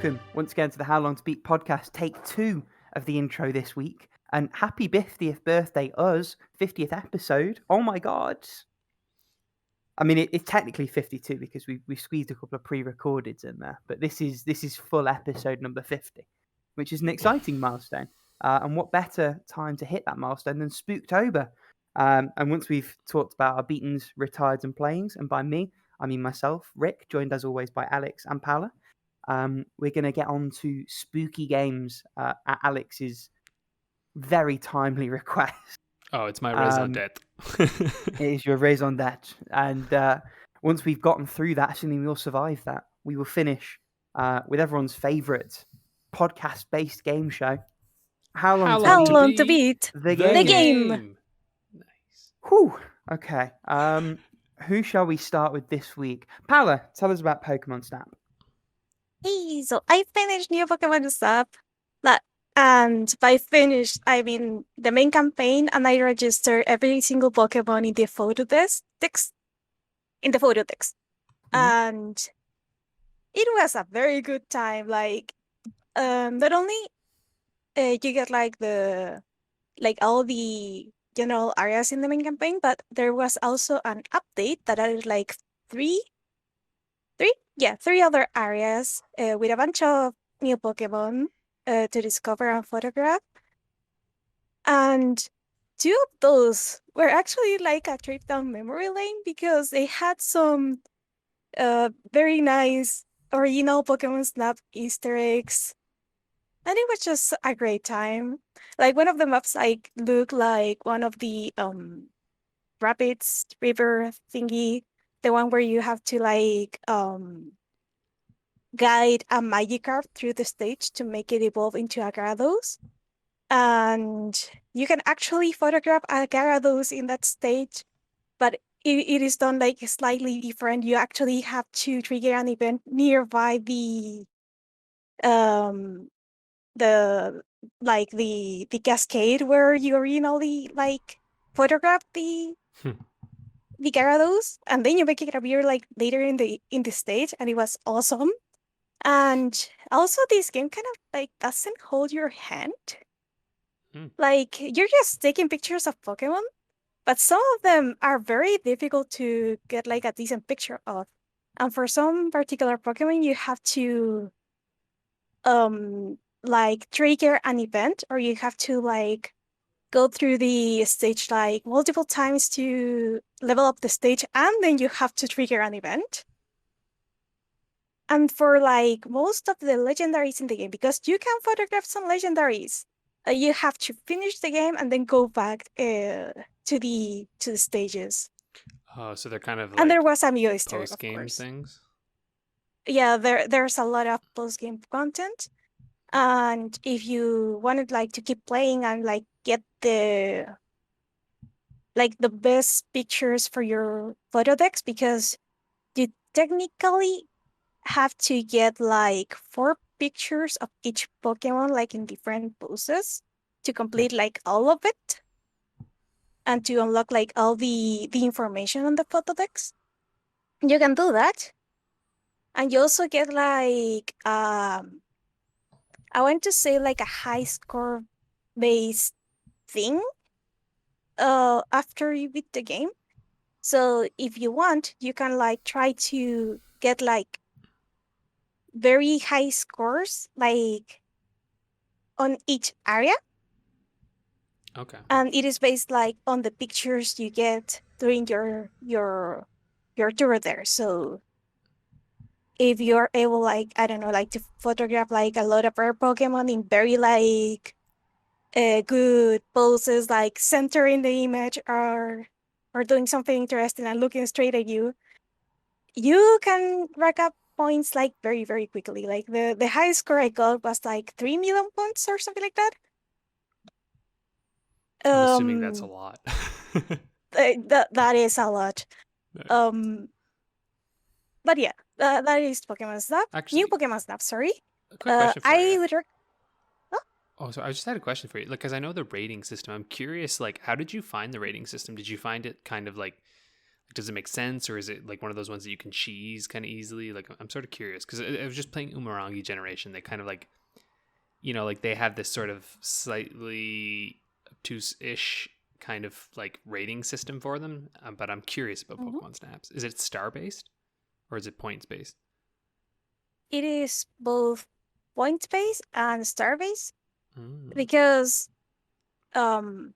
welcome once again to the How Long to Beat podcast, take 2 of the intro this week. And happy 50th birthday, us, 50th episode. Oh my god. I mean, it's technically 52 because we squeezed a couple of pre-recordeds in there, but this is full episode number 50, which is an exciting milestone. And what better time to hit that milestone than Spooktober? And once we've talked about our beatings, retireds, and playings, and by me, I mean myself, Rick, joined as always by Alex and Paula. We're going to get on to spooky games at Alex's very timely request. Oh, it's my raison d'etre. It is your raison d'etre. And once we've gotten through that, assuming we'll survive that, we will finish with everyone's favourite podcast-based game show. How long to beat the game? Nice. Whew. Okay. Who shall we start with this week? Paula, tell us about Pokemon Snap. Hey, so I finished new Pokemon Snap. And by finished, I mean the main campaign, and I registered every single Pokemon in the photo text. And it was a very good time. Like, not only you get like all the general areas in the main campaign, but there was also an update that added like three other areas with a bunch of new Pokemon to discover and photograph. And 2 of those were actually like a trip down memory lane because they had some very nice original Pokemon Snap Easter eggs. And it was just a great time. Like, one of the maps like looked like one of the rapids river thingy, the one where you have to like guide a Magikarp through the stage to make it evolve into a Gyarados. And you can actually photograph a Gyarados in that stage, but it is done like slightly different. You actually have to trigger an event nearby the cascade where you originally like photographed the Gyarados, and then you make it appear like later in the stage, and it was awesome. And also, this game kind of like doesn't hold your hand. Like, you're just taking pictures of Pokemon, but some of them are very difficult to get like a decent picture of. And for some particular Pokemon, you have to like trigger an event, or you have to like go through the stage like multiple times to level up the stage, and then you have to trigger an event. And for like most of the legendaries in the game, because you can photograph some legendaries, you have to finish the game and then go back to the stages. Oh, so they're kind of like, and there was a new Easter egg, of post-game course. things? Yeah, there's a lot of post-game content. And if you wanted like to keep playing and like get the best pictures for your photo decks, because you technically have to get like 4 pictures of each Pokemon like in different poses to complete like all of it and to unlock like all the information on the photo decks. You can do that. And you also get like I want to say like a high score based thing after you beat the game. So if you want, you can like try to get like very high scores like on each area. Okay. And it is based like on the pictures you get during your tour there. So if you're able, like, I don't know, like to photograph like a lot of rare Pokemon in very like good poses, like centering the image or doing something interesting and looking straight at you, you can rack up points like very, very quickly. Like the highest score I got was like 3 million points or something like that. I'm assuming that's a lot. That is a lot. Nice. But yeah, that is Pokemon Snap. Actually, New Pokemon Snap, sorry. A quick question for you. Oh, so I just had a question for you, like, because I know the rating system. I'm curious, like, how did you find the rating system? Did you find it kind of like does it make sense, or is it like one of those ones that you can cheese kind of easily? Like, I'm sort of curious because I was just playing Umurangi Generation. They kind of like, like they have this sort of slightly obtuse-ish kind of like rating system for them. But I'm curious about Pokemon Snaps. Is it star-based or is it points-based? It is both point-based and star-based because the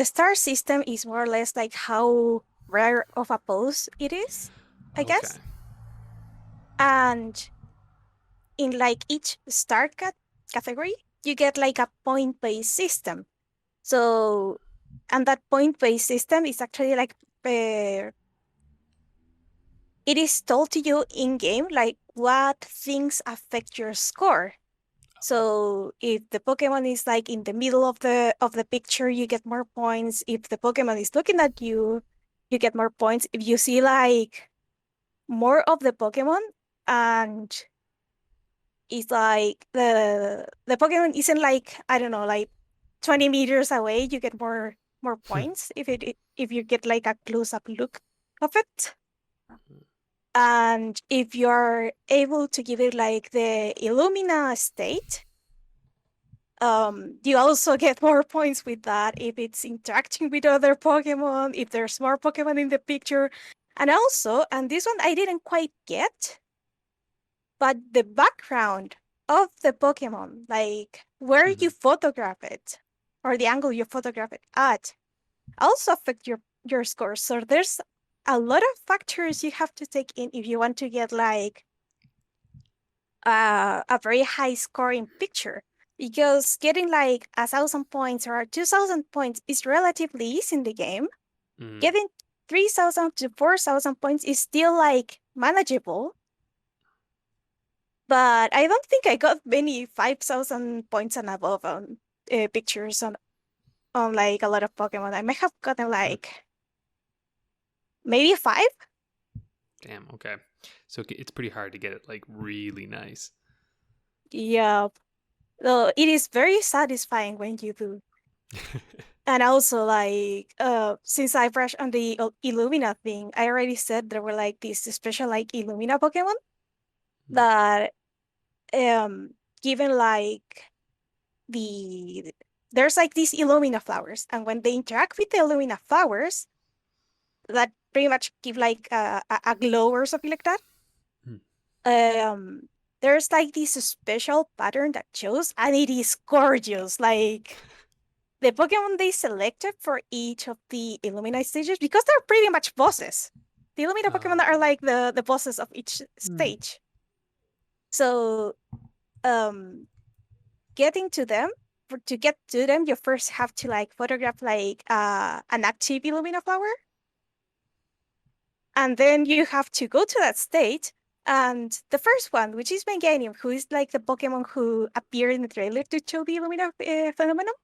star system is more or less like how rare of a pose it is, I guess. And in like each star category, you get like a point-based system. So, and that point-based system is actually like it is told to you in game like what things affect your score. So if the Pokemon is like in the middle of the picture, you get more points. If the Pokemon is looking at you, you get more points. If you see like more of the Pokemon and it's like the Pokemon isn't like, I don't know, like 20 meters away, you get more points if you get like a close-up look of it. And if you're able to give it like the Illumina state, you also get more points with that if it's interacting with other Pokemon, if there's more Pokemon in the picture. And also, and this one I didn't quite get, but the background of the Pokemon, like where you photograph it or the angle you photograph it at, also affect your score. So there's a lot of factors you have to take in if you want to get like a very high scoring picture. Because getting like 1,000 points or 2,000 points is relatively easy in the game. Getting 3,000 to 4,000 points is still like manageable. But I don't think I got many 5,000 points and above on pictures on like a lot of Pokemon. I might have gotten like maybe 5. Damn. Okay. So it's pretty hard to get it like really nice. Yeah. So it is very satisfying when you do. And also, like, since I brushed on the Illumina thing, I already said there were like these special like Illumina Pokemon that, given like there's like these Illumina flowers, and when they interact with the Illumina flowers, that pretty much give like a glow or something like that. There's like this special pattern that shows, and it is gorgeous. Like the Pokemon they selected for each of the Illumina stages, because they're pretty much bosses. The Illumina Pokemon are like the bosses of each stage. So, getting to them, to get to them, you first have to like photograph like an active Illumina flower. And then you have to go to that stage. And the first one, which is Meganium, who is like the Pokemon who appeared in the trailer to show the Illumina phenomenon,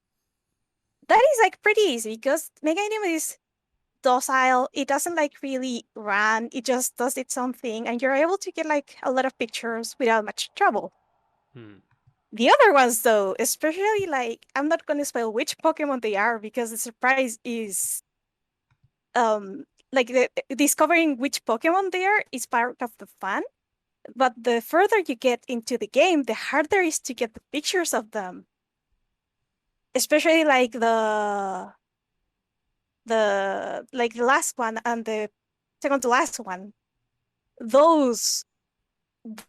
that is like pretty easy because Meganium is docile. It doesn't like really run. It just does its own thing, and you're able to get like a lot of pictures without much trouble. The other ones, though, especially like, I'm not going to spoil which Pokemon they are because the surprise is like discovering which Pokemon they are is part of the fun. But the further you get into the game, the harder it is to get the pictures of them. Especially like the last one and the second to last one. Those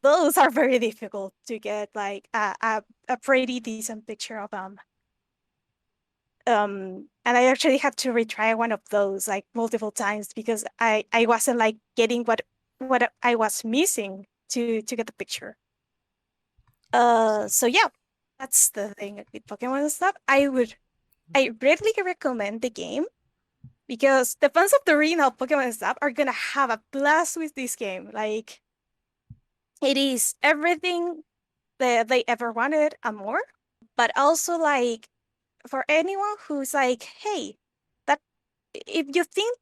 are very difficult to get like a pretty decent picture of them. And I actually had to retry one of those like multiple times because I wasn't like getting what I was missing to get the picture. So yeah, that's the thing with Pokemon stuff. I greatly recommend the game because the fans of the original Pokemon stuff are gonna have a blast with this game. Like, it is everything that they ever wanted and more. But also, like, for anyone who's like, hey, that if you think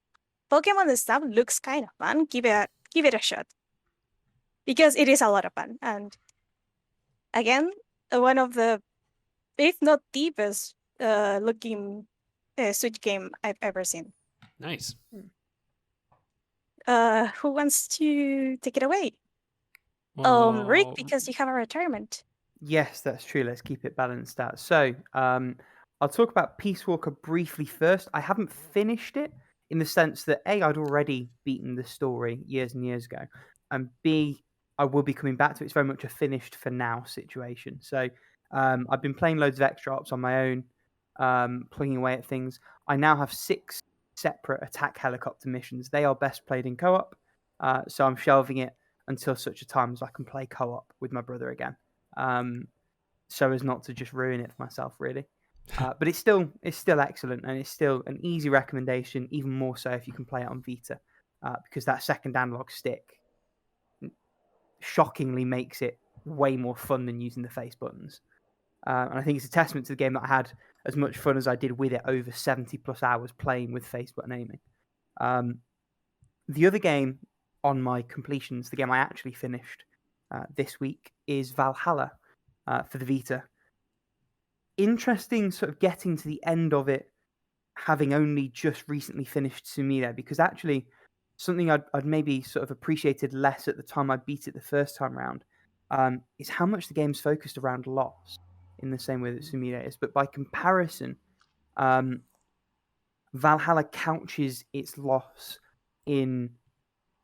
Pokemon stuff looks kind of fun, give it a shot. Because it is a lot of fun. And again, one of the, if not the best looking Switch game I've ever seen. Nice. Who wants to take it away? Rick, Well, because you have a retirement. Yes, that's true. Let's keep it balanced out. So, I'll talk about Peace Walker briefly first. I haven't finished it in the sense that A, I'd already beaten the story years and years ago, and B, I will be coming back to it. It's very much a finished for now situation. So, I've been playing loads of extra ops on my own, plugging away at things. I now have 6 separate attack helicopter missions. They are best played in co-op, so I'm shelving it until such a time as I can play co-op with my brother again. So as not to just ruin it for myself, really. But it's still excellent, and it's still an easy recommendation, even more so if you can play it on Vita, because that second analog stick shockingly makes it way more fun than using the face buttons. And I think it's a testament to the game that I had as much fun as I did with it over 70 plus hours playing with face button aiming. The other game on my completions, the game I actually finished this week, is Valhalla for the Vita. Interesting sort of getting to the end of it, having only just recently finished Sumire, because actually something I'd maybe sort of appreciated less at the time I beat it the first time round is how much the game's focused around loss in the same way that Sumire is. But by comparison, Valhalla couches its loss in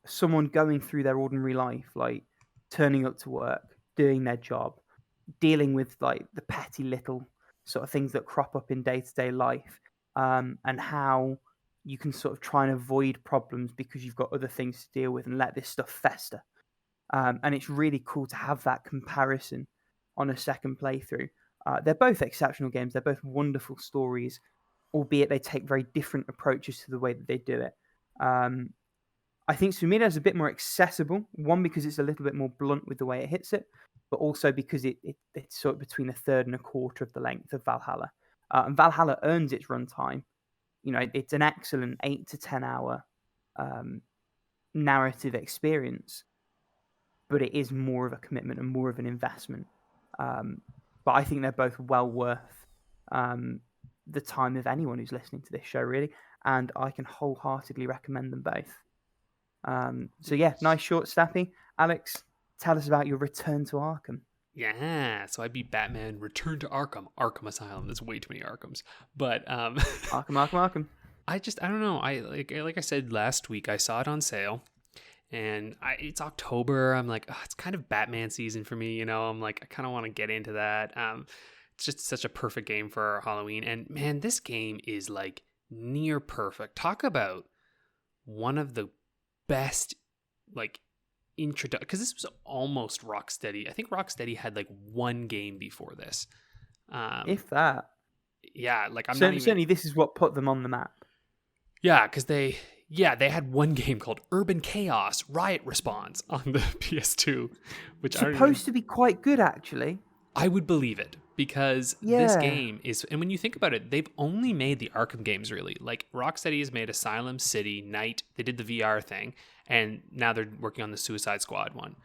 someone going through their ordinary life, like turning up to work, doing their job, dealing with like the petty little sort of things that crop up in day-to-day life, and how you can sort of try and avoid problems because you've got other things to deal with and let this stuff fester. And it's really cool to have that comparison on a second playthrough. They're both exceptional games. They're both wonderful stories, albeit they take very different approaches to the way that they do it. I think Sumire is a bit more accessible. One, because it's a little bit more blunt with the way it hits it, but also because it's sort of between a third and a quarter of the length of Valhalla. And Valhalla earns its runtime. You know, it's an excellent 8 to 10 hour narrative experience, but it is more of a commitment and more of an investment. But I think they're both well worth the time of anyone who's listening to this show, really. And I can wholeheartedly recommend them both. So yeah, nice short snappy. Alex, tell us about your return to Arkham. Yeah, so I beat Batman Return to Arkham Asylum. There's way too many Arkhams. But Arkham. I don't know. I like I said last week, I saw it on sale. And it's October. I'm like, oh, it's kind of Batman season for me, you know. I'm like, I kind of want to get into that. It's just such a perfect game for Halloween. And man, this game is like near perfect. Talk about one of the best like introduction, because this was almost Rocksteady. I think Rocksteady had like one game before this, if that. Yeah, like I'm certainly this is what put them on the map. Yeah, because they had one game called Urban Chaos Riot Response on the PS2, which supposed to be quite good, actually. I would believe it, because this game is, and when you think about it, they've only made the Arkham games, really. Like, Rocksteady has made Asylum, City, Night, they did the VR thing, and now they're working on the Suicide Squad one.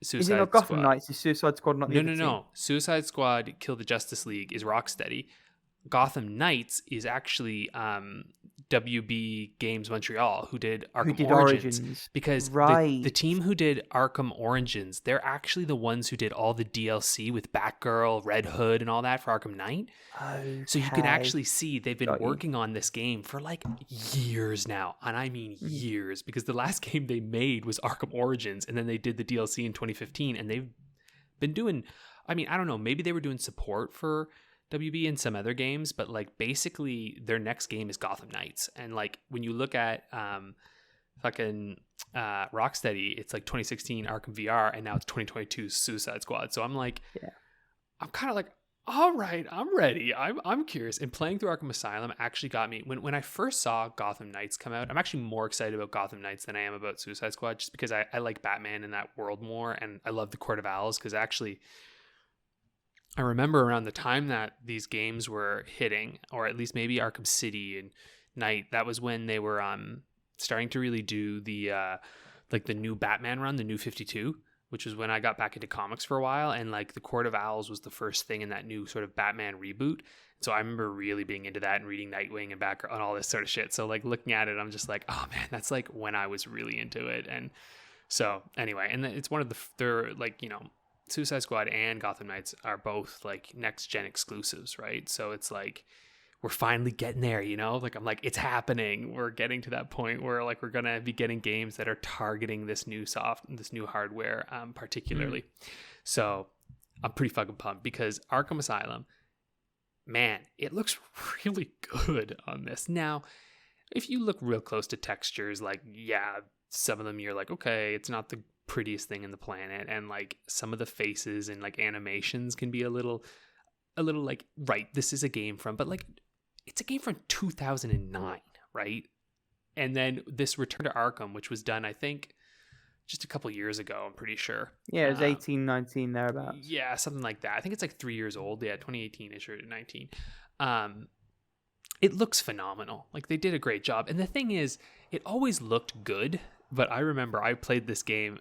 Is it not Gotham Knights? Is Suicide Squad not the other team? No. Suicide Squad, Kill the Justice League is Rocksteady. Gotham Knights is actually WB Games Montreal, who did Arkham Origins. Because the team who did Arkham Origins, they're actually the ones who did all the DLC with Batgirl, Red Hood, and all that for Arkham Knight. Okay. So you can actually see they've been working on this game for like years now. And I mean years, because the last game they made was Arkham Origins, and then they did the DLC in 2015, and they've been doing, I mean, I don't know, maybe they were doing support for WB and some other games, but like basically their next game is Gotham Knights. And like when you look at fucking Rocksteady, it's like 2016 Arkham VR, and now it's 2022 Suicide Squad. So I'm like, I'm kind of like, all right, I'm ready. I'm curious. And playing through Arkham Asylum actually got me. When I first saw Gotham Knights come out, I'm actually more excited about Gotham Knights than I am about Suicide Squad, just because I like Batman in that world more, and I love the Court of Owls, because actually I remember around the time that these games were hitting, or at least maybe Arkham City and Night, that was when they were starting to really do the like the new Batman run, the new 52. which was when I got back into comics for a while, and like the Court of Owls was the first thing in that new sort of Batman reboot. So I remember really being into that and reading Nightwing and back and all this sort of shit. So like looking at it, I'm just like, oh man, that's like when I was really into it. And so anyway, and it's one of they're like, you know, Suicide Squad and Gotham Knights are both like next gen exclusives, right? So it's like we're finally getting there, you know? Like I'm like, it's happening. We're getting to that point where like we're gonna be getting games that are targeting this new hardware, particularly. So I'm pretty fucking pumped because Arkham Asylum, man, it looks really good on this. Now, if you look real close to textures, like yeah, some of them you're like, okay, it's not the prettiest thing in the planet, and like some of the faces and like animations can be a little like, right, this is a game from, but like it's a game from 2009, right? And then this Return to Arkham, which was done I think just a couple years ago, I'm pretty sure. Yeah, it was 18, 19 thereabouts. Yeah, something like that. I think it's like 3 years old. Yeah, 2018ish or 19. It looks phenomenal. Like they did a great job. And the thing is, it always looked good. But I remember I played this game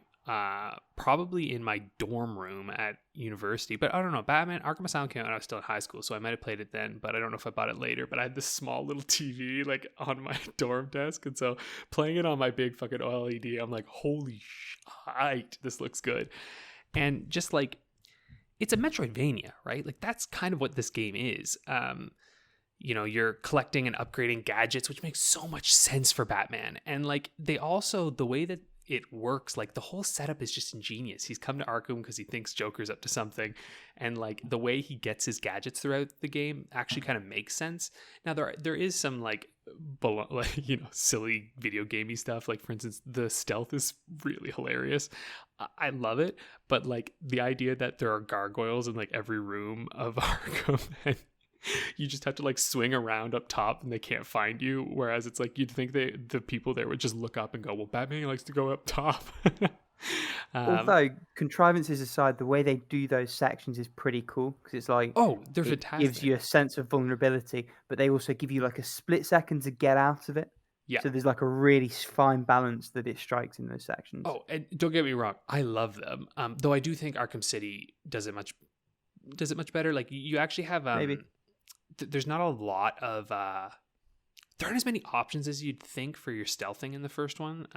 probably in my dorm room at university. But I don't know, Batman Arkham Asylum came out when I was still in high school, so I might have played it then, but I don't know if I bought it later. But I had this small little TV like on my dorm desk, and so playing it on my big fucking OLED, I'm like, holy shit, this looks good. And just like, it's a Metroidvania, right? Like that's kind of what this game is. You know, you're collecting and upgrading gadgets, which makes so much sense for Batman. And like they also, the way that it works, like the whole setup is just ingenious. He's come to Arkham because he thinks Joker's up to something, and like the way he gets his gadgets throughout the game actually kind of makes sense. Now there is some like you know, silly video gamey stuff. Like for instance, the stealth is really hilarious. I love it, but like the idea that there are gargoyles in like every room of Arkham and you just have to like swing around up top and they can't find you, whereas it's like you'd think the people there would just look up and go, well, Batman likes to go up top. Although contrivances aside, the way they do those sections is pretty cool because it's like, oh, they're it fantastic. gives you a sense of vulnerability, but they also give you like a split second to get out of it. Yeah. So there's like a really fine balance that it strikes in those sections. Oh, and don't get me wrong, I love them. Though I do think Arkham City does it much better. Like you actually have Maybe. There's not a lot of there aren't as many options as you'd think for your stealthing in the first one.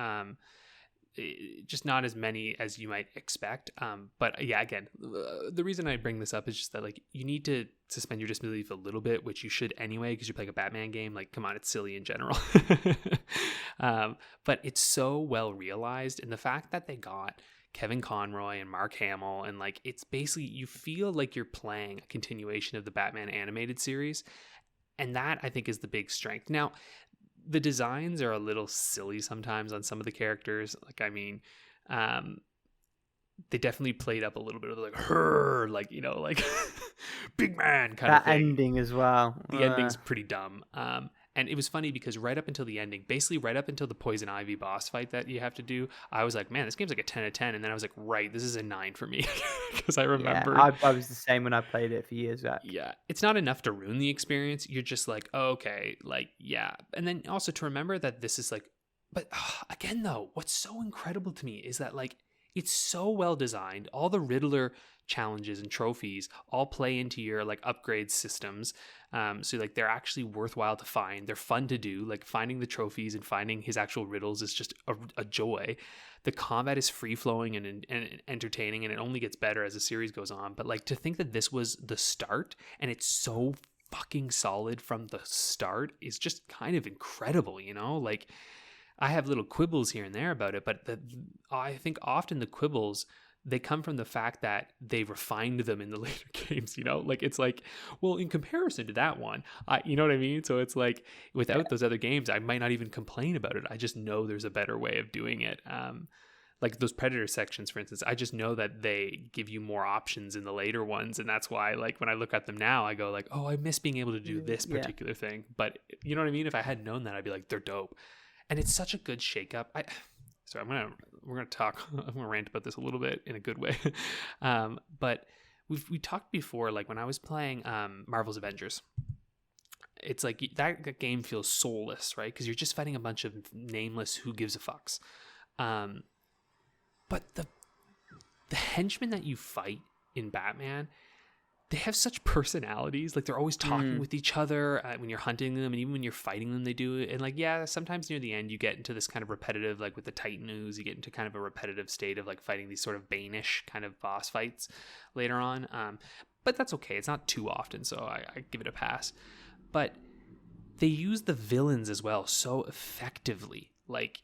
Just not as many as you might expect. But yeah, again, the reason I bring this up is just that like you need to suspend your disbelief a little bit, which you should anyway because you're playing a Batman game. Like, come on, it's silly in general. But it's so well realized, and the fact that they got Kevin Conroy and Mark Hamill, and like it's basically you feel like you're playing a continuation of the Batman animated series, and that I think is the big strength. Now, the designs are a little silly sometimes on some of the characters. Like, I mean, they definitely played up a little bit of like her, like, you know, like big man kind of thing. That ending as well. The ending's pretty dumb. And it was funny because right up until the ending, basically right up until the Poison Ivy boss fight that you have to do, I was like, man, this game's like a 10 out of 10. And then I was like, right, this is a 9 for me. Because I remember. Yeah, I was the same when I played it for years back. Yeah. It's not enough to ruin the experience. You're just like, oh, okay, like, yeah. And then also to remember that this is like, but again, though, what's so incredible to me is that like, it's so well designed. All the Riddler challenges and trophies all play into your like upgrade systems. So like they're actually worthwhile to find. They're fun to do. Like finding the trophies and finding his actual riddles is just a joy. The combat is free flowing and entertaining, and it only gets better as the series goes on. But like to think that this was the start and it's so fucking solid from the start is just kind of incredible, you know? Like I have little quibbles here and there about it, but I think often the quibbles, they come from the fact that they refined them in the later games, you know? Like, it's like, well, in comparison to that one, you know what I mean? So it's like, without those other games, I might not even complain about it. I just know there's a better way of doing it. Like those Predator sections, for instance, I just know that they give you more options in the later ones. And that's why, like, when I look at them now, I go like, oh, I miss being able to do this particular thing. But you know what I mean? If I had known that, I'd be like, they're dope. And it's such a good shakeup. We're gonna talk. I'm gonna rant about this a little bit in a good way. But we talked before, like when I was playing Marvel's Avengers. It's like that game feels soulless, right? Because you're just fighting a bunch of nameless who gives a fucks. But the henchmen that you fight in Batman, they have such personalities. Like, they're always talking with each other when you're hunting them, and even when you're fighting them, they do it. And like, yeah, sometimes near the end you get into this kind of repetitive, like with the Titan ooze, you get into kind of a repetitive state of like fighting these sort of Bane-ish kind of boss fights later on. But that's okay. It's not too often, so I give it a pass. But they use the villains as well so effectively. Like,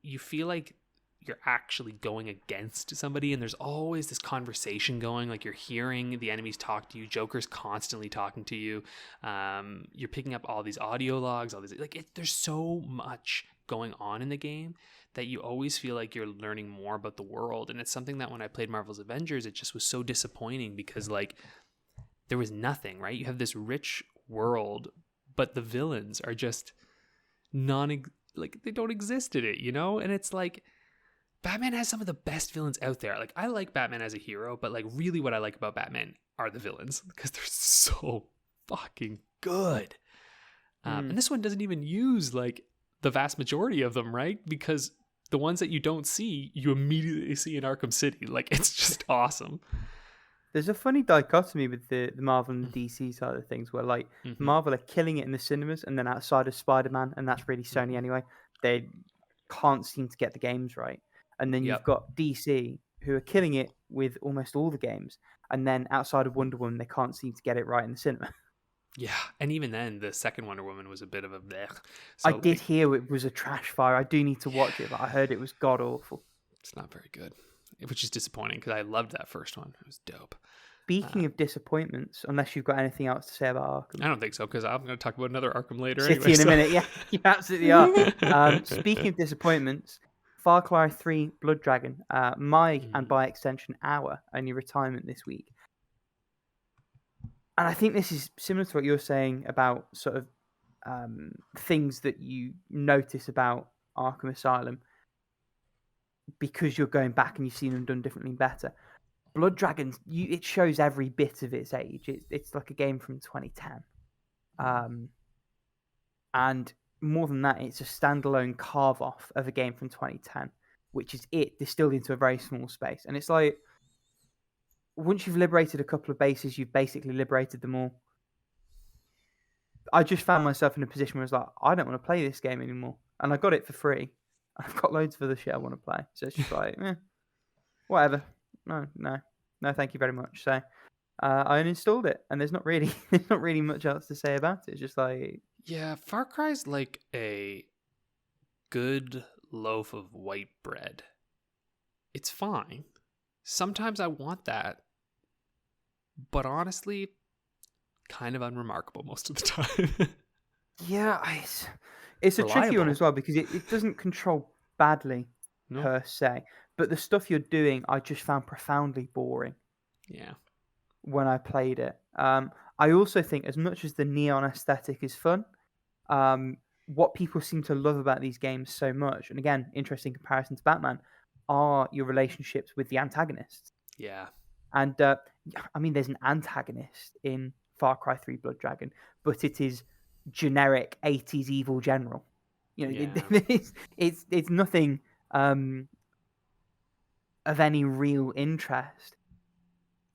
you feel like you're actually going against somebody, and there's always this conversation going. Like, you're hearing the enemies talk to you. Joker's constantly talking to you. You're picking up all these audio logs, all these, like, there's so much going on in the game that you always feel like you're learning more about the world. And it's something that when I played Marvel's Avengers, it just was so disappointing because, like, there was nothing, right? You have this rich world, but the villains are just like, they don't exist in it, you know? And it's like, Batman has some of the best villains out there. Like, I like Batman as a hero, but like, really what I like about Batman are the villains because they're so fucking good. And this one doesn't even use like the vast majority of them, right? Because the ones that you don't see, you immediately see in Arkham City. Like, it's just awesome. There's a funny dichotomy with the Marvel and the DC side of things where, like, Marvel are killing it in the cinemas, and then outside of Spider-Man, and that's really Sony anyway, they can't seem to get the games right. And then you've got DC, who are killing it with almost all the games, and then outside of Wonder Woman, they can't seem to get it right in the cinema. Yeah, and even then, the second Wonder Woman was a bit of a blech. So, I did hear it was a trash fire. I do need to watch it, but I heard it was god-awful. It's not very good, which is disappointing because I loved that first one. It was dope. Speaking of disappointments, unless you've got anything else to say about Arkham. I don't think so, because I'm going to talk about another Arkham later. City in a minute, yeah, you absolutely are. Speaking of disappointments, Far Cry 3 Blood Dragon, and by extension our only retirement this week. And I think this is similar to what you're saying about sort of things that you notice about Arkham Asylum because you're going back and you've seen them done differently and better. Blood Dragon, it shows every bit of its age. It's like a game from 2010. And more than that, it's a standalone carve-off of a game from 2010, which is it distilled into a very small space. And it's like, once you've liberated a couple of bases, you've basically liberated them all. I just found myself in a position where I was like, I don't want to play this game anymore. And I got it for free. I've got loads of other shit I want to play. So it's just like, whatever. No, thank you very much. So I uninstalled it, and there's not really much else to say about it. It's just like, yeah, Far Cry's like a good loaf of white bread. It's fine. Sometimes I want that, but honestly, kind of unremarkable most of the time. Yeah, it's a tricky one as well because it doesn't control badly per se, but the stuff you're doing, I just found profoundly boring. Yeah. When I played it, I also think as much as the neon aesthetic is fun, what people seem to love about these games so much, and again, interesting comparison to Batman, are your relationships with the antagonists. Yeah. And I mean, there's an antagonist in Far Cry 3 Blood Dragon, but it is generic 80s evil general. You know, it's nothing of any real interest.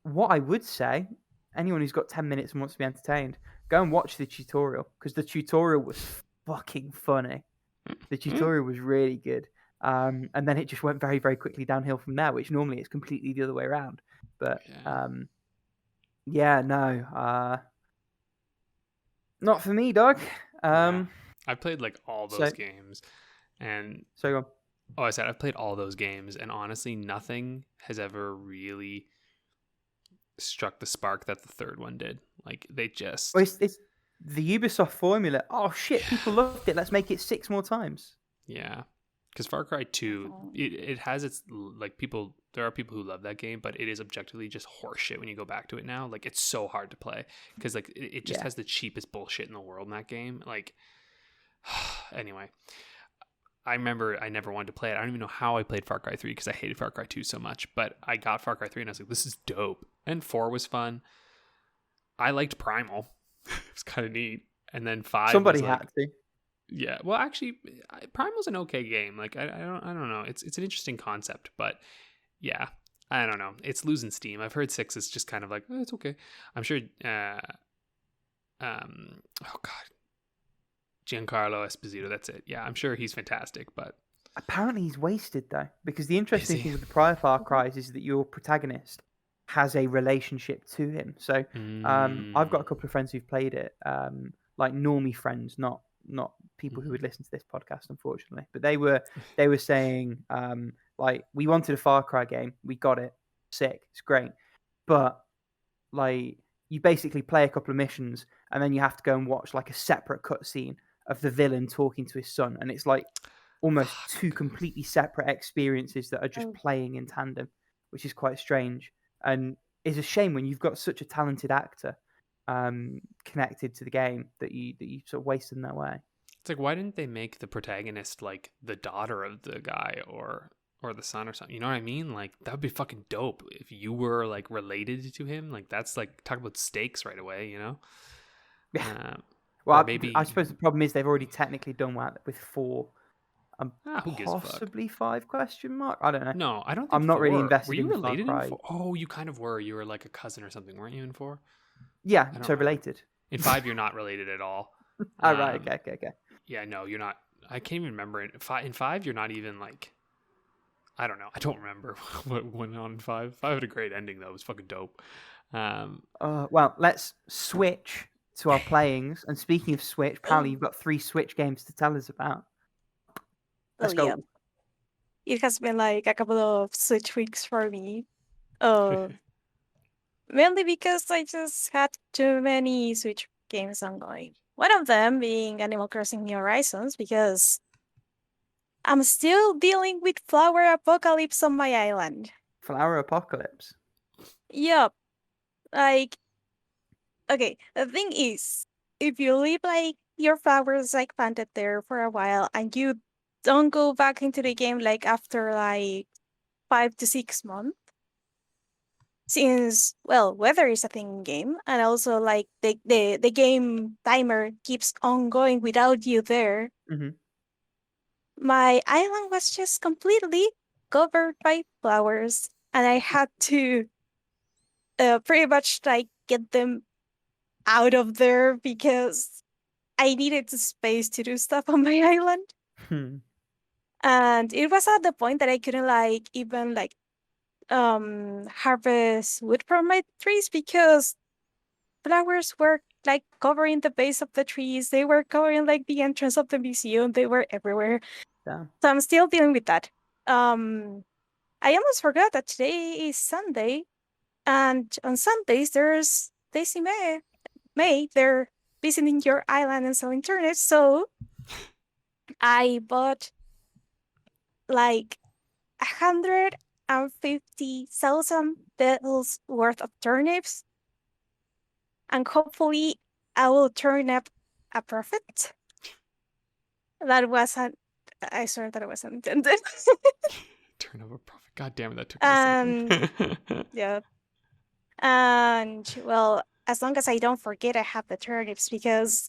What I would say, anyone who's got 10 minutes and wants to be entertained, go and watch the tutorial, because the tutorial was fucking funny. The tutorial was really good. And then it just went very, very quickly downhill from there, which normally it's completely the other way around. But not for me, dog. I played like all those games, and I said I've played all those games, and honestly, nothing has ever really struck the spark that the third one did. Like, they just it's the Ubisoft formula. Oh shit, people loved it. Let's make it 6 more times. Yeah. Because Far Cry 2, it has its, like, people, there are people who love that game, but it is objectively just horseshit when you go back to it now. Like, it's so hard to play because, like, it just has the cheapest bullshit in the world in that game. Like, anyway, I remember I never wanted to play it. I don't even know how I played Far Cry 3 because I hated Far Cry 2 so much, but I got Far Cry 3 and I was like, this is dope. And 4 was fun. I liked Primal. It was kind of neat. And then 5 Somebody was like, had to. Yeah, well, actually, Primal's an okay game. Like, I don't know. It's an interesting concept, but yeah, I don't know. It's losing steam. I've heard 6 is just kind of like, oh, it's okay. I'm sure. Oh God, Giancarlo Esposito. That's it. Yeah, I'm sure he's fantastic, but Apparently he's wasted though, because the interesting he? thing with the prior Far Cries is that your protagonist has a relationship to him. So I've got a couple of friends who've played it, like normie friends, not people who would listen to this podcast, unfortunately. But they were saying like, we wanted a Far Cry game, we got it, sick, it's great, but like, you basically play a couple of missions and then you have to go and watch like a separate cutscene of the villain talking to his son, and it's like almost two completely separate experiences that are just Oh. playing in tandem, which is quite strange and is a shame when you've got such a talented actor connected to the game that you sort of waste in that way. It's like, why didn't they make the protagonist like the daughter of the guy or the son or something? You know what I mean? Like, that would be fucking dope if you were like related to him. Like, that's like, talk about stakes right away, you know? Yeah. Well, or maybe I suppose the problem is they've already technically done that with 4 and who gives a fuck? possibly 5 question mark. I don't know. No, I don't think I'm not really 4. invested Were you in the Far related in Cry. 4? Oh, you kind of were. You were like a cousin or something, weren't you in 4? Yeah, I don't so remember. related. In 5, you're not related at all. Oh, right, okay. Yeah, no, you're not. I can't even remember it. In 5, you're not even like. I don't know. I don't remember what went on in 5. 5 had a great ending though. It was fucking dope. Well, let's switch to our playings. And speaking of Switch, Paula, you've got 3 Switch games to tell us about. Let's go. Yeah. It has been like a couple of Switch weeks for me. Mainly because I just had too many Switch games ongoing. One of them being Animal Crossing New Horizons, because I'm still dealing with flower apocalypse on my island. Flower Apocalypse. Yup. Like, okay, the thing is, if you leave like your flowers like planted there for a while and you don't go back into the game like after like 5 to 6 months, since, well, weather is a thing in game, and also like the game timer keeps on going without you there, my island was just completely covered by flowers, and I had to pretty much like get them out of there because I needed the space to do stuff on my island. And it was at the point that I couldn't like even like harvest wood from my trees because flowers were like covering the base of the trees. They were covering like the entrance of the museum. They were everywhere. Damn. So I'm still dealing with that. I almost forgot that today is Sunday, and on Sundays there's Daisy May. They're visiting your island and selling turnips. So I bought like 150,000 petals worth of turnips, and hopefully I will turn up a profit. That wasn't. I swear that it wasn't intended. Turn over profit. God damn it, that took me a second. Yeah. And well, as long as I don't forget I have the turnips, because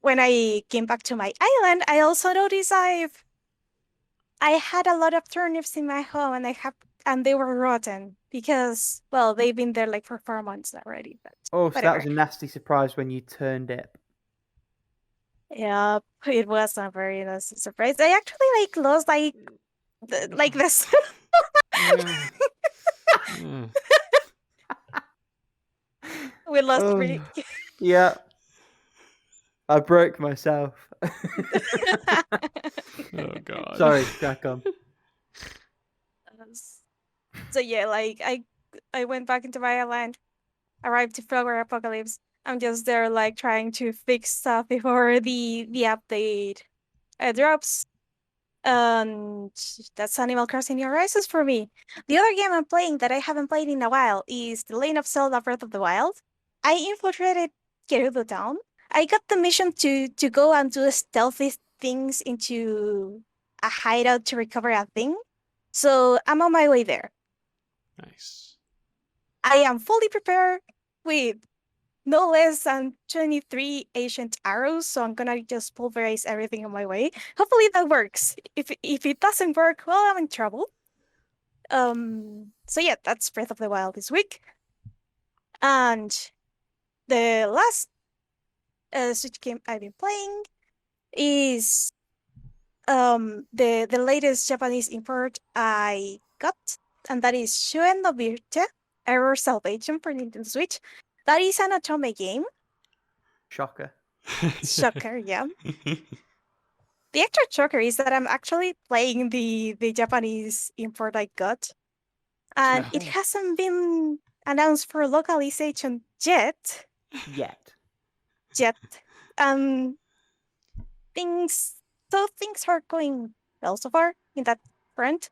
when I came back to my island, I also noticed I had a lot of turnips in my home, and they were rotten because, well, they've been there like for 4 months already. But Oh, so whatever. that was a nasty surprise when you turned it. Yeah, it was a very nice surprise. I actually like lost like this. We lost really. Yeah. I broke myself. Oh god. Sorry, crack on. So yeah, like I went back into my island, arrived to Flower Apocalypse. I'm just there like trying to fix stuff before the update drops. And that's Animal Crossing New Horizons for me. The other game I'm playing that I haven't played in a while is The Legend of Zelda Breath of the Wild. I infiltrated Gerudo Town. I got the mission to go and do stealthy things into a hideout to recover a thing. So I'm on my way there. Nice. I am fully prepared with no less than 23 ancient arrows, so I'm gonna just pulverize everything on my way. Hopefully that works. If it doesn't work, well, I'm in trouble. So yeah, that's Breath of the Wild this week. And the last Switch game I've been playing is the latest Japanese import I got, and that is Shuuen no Virche, Error Salvation for Nintendo Switch. That is an Otome game. Shocker. Shocker, yeah. The extra shocker is that I'm actually playing the Japanese import I got, and it Okay. hasn't been announced for localization yet. Yet. Things are going well so far in that front.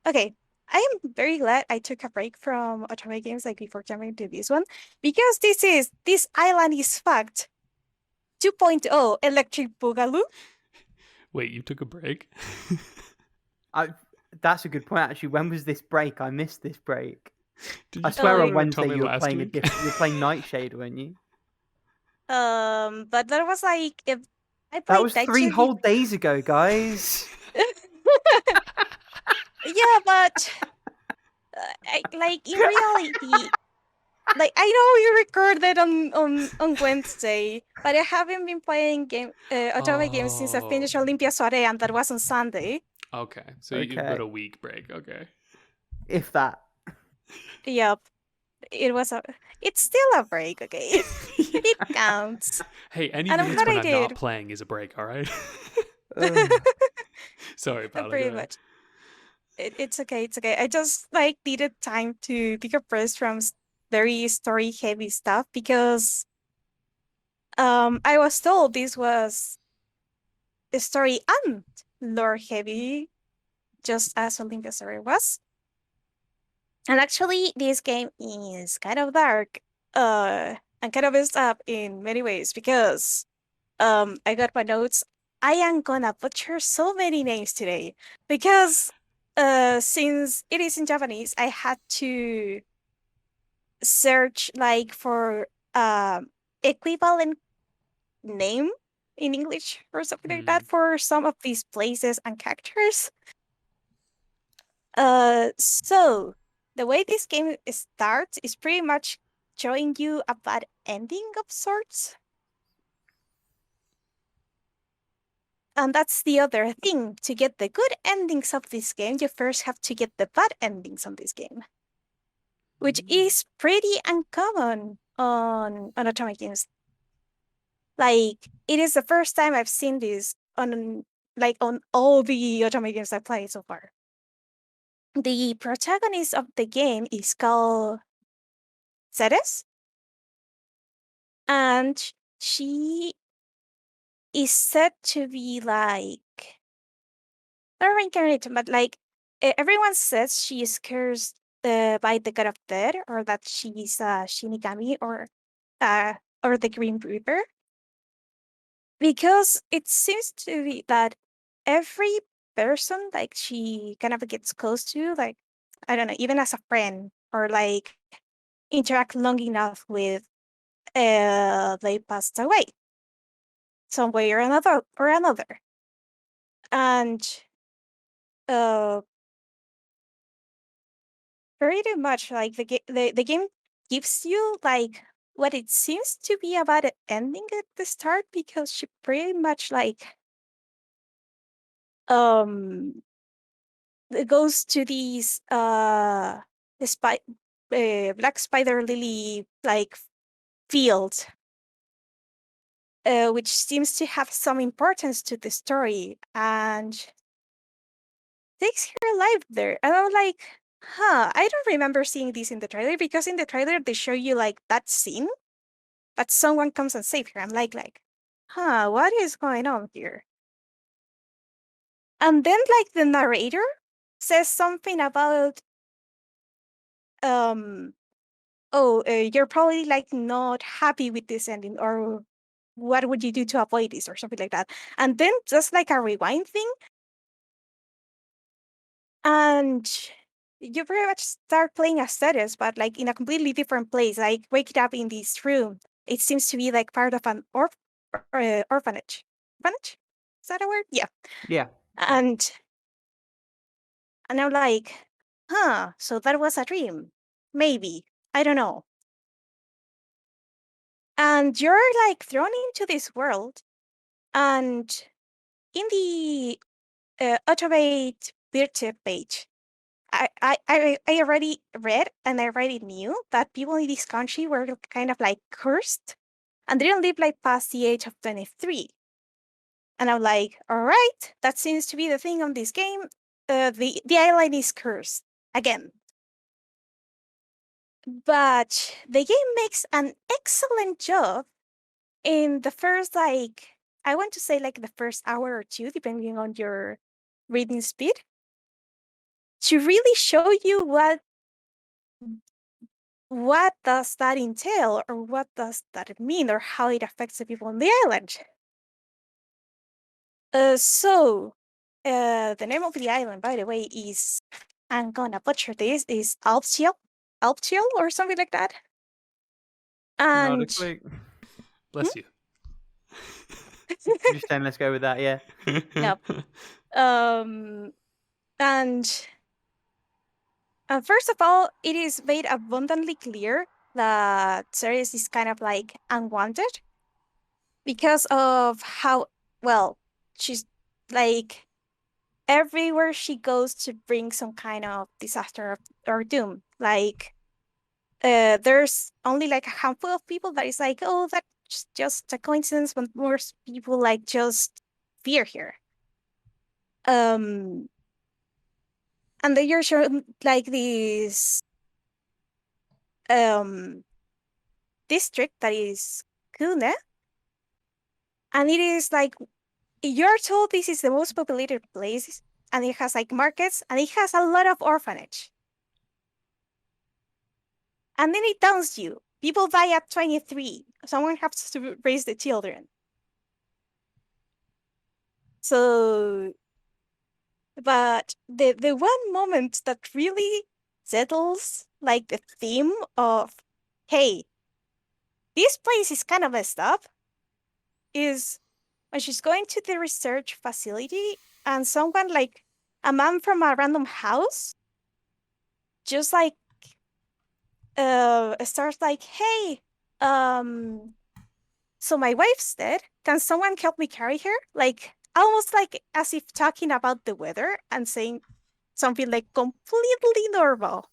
Okay, I am very glad I took a break from Otome games like before jumping to this one, because this island is fucked. 2.0 Electric Boogaloo. Wait, you took a break? That's a good point, actually. When was this break? I missed this break. Did I you swear play on Wednesday Otome you were last playing week? you were playing Nightshade, weren't you? But that was like if I That played was that 3 whole days ago, guys. Yeah, but in reality, like I know you recorded on Wednesday, but I haven't been playing Otome games since I finished Olympia Soiree, and that was on Sunday. Okay, so you Okay. got a week break. Okay. If that. Yep, it's still a break, okay? It counts. Hey, any And I'm minutes glad when I I'm did. not playing is a break, all right? Ugh. Sorry, Paula. Pretty Go ahead. much. It's okay. It's okay. I just needed time to pick a break from very story heavy stuff, because I was told this was a story and lore heavy, just as Olympia Story was. And actually, this game is kind of dark, and kind of messed up in many ways, because I got my notes. I am gonna butcher so many names today, because since it is in Japanese, I had to search for equivalent name in English or something like that for some of these places and characters. So the way this game starts is pretty much showing you a bad ending of sorts. And that's the other thing. To get the good endings of this game, you first have to get the bad endings on this game, which is pretty uncommon on Atomic games. Like, it is the first time I've seen this on all the Atomic games I've played so far. The protagonist of the game is called Ceres, and she is said to be not reincarnated, but everyone says she is cursed by the god of death, or that she's a Shinigami, or the Green Reaper, because it seems to be that every person she kind of gets close to, I don't know, even as a friend, or interact long enough with, they passed away some way or another. And pretty much the game gives you what it seems to be about an ending at the start, because she pretty much it goes to these black spider lily field, which seems to have some importance to the story, and takes her life there. And I'm like, I don't remember seeing this in the trailer, because in the trailer they show you that scene, but someone comes and saves her. I'm like, what is going on here? And then the narrator says something about you're probably not happy with this ending, or what would you do to avoid this, or something like that. And then just a rewind thing, and you pretty much start playing as Ceres, but in a completely different place, waking up in this room. It seems to be part of an orphanage. Orphanage? Is that a word? Yeah. Yeah. And And I'm like, so that was a dream. Maybe. I don't know. And you're like thrown into this world, and in the automate Virche page, I already read and I already knew that people in this country were kind of like cursed and didn't live like past the age of 23. And I'm like, all right, that seems to be the thing on this game. The island is cursed again. But the game makes an excellent job in the first, like, I want to say like the first hour or two, depending on your reading speed, to really show you what does that entail, or what does that mean, or how it affects the people on the island. The name of the island, by the way, is, I'm gonna butcher this, is Alptiel or something like that. Not a And clue. Bless you. Just saying, let's go with that. Yeah. yep. And first of all, it is made abundantly clear that Ceres is kind of like unwanted because of how, well, she's like everywhere she goes to bring some kind of disaster or doom. Like, there's only like a handful of people that is like, oh, that's just a coincidence, but most people like just fear here. And then you're shown like this district that is Kune, and it is like, you're told this is the most populated place, and it has like markets, and it has a lot of orphanage. And then it tells you people die at 23. Someone has to raise the children. So, but the one moment that really settles like the theme of, hey, this place is kind of messed up, is when she's going to the research facility and someone like a man from a random house just like starts like, hey, so my wife's dead. Can someone help me carry her? Like almost like as if talking about the weather and saying something like completely normal.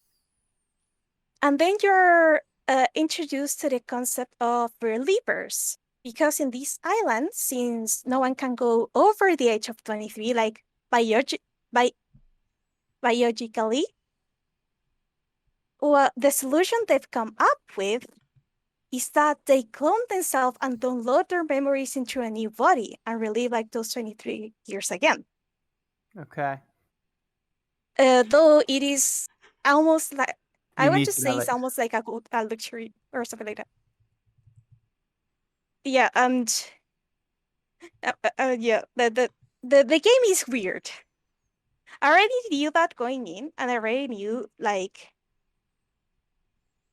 And then you're introduced to the concept of relievers. Because in this island, since no one can go over the age of 23, like biologically, well, the solution they've come up with is that they clone themselves and download their memories into a new body and relive like those 23 years again. Okay. Though it is almost like, I want to muted, say it's Alex. almost like a luxury or something like that. Yeah, and yeah, the game is weird. I already knew that going in, and I already knew like,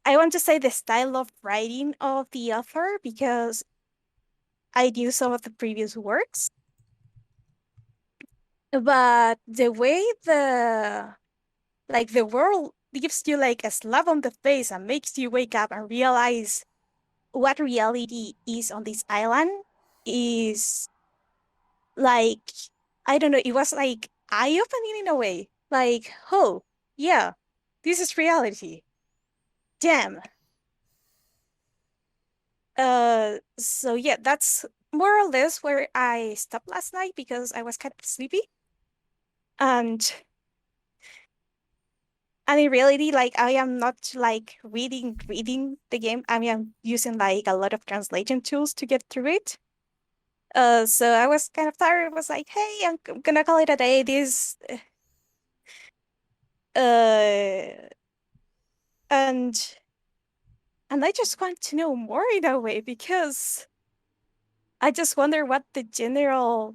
I want to say the style of writing of the author because I knew some of the previous works. But the way the world gives you like a slap on the face and makes you wake up and realize what reality is on this island is like, I don't know, it was like eye-opening in a way. Like, oh, yeah, this is reality. Damn. So yeah, that's more or less where I stopped last night because I was kind of sleepy. And in reality, like I am not like reading the game. I mean, I'm using like a lot of translation tools to get through it. So I was kind of tired. I was like, hey, I'm gonna call it a day. This and I just want to know more in a way because I just wonder what the general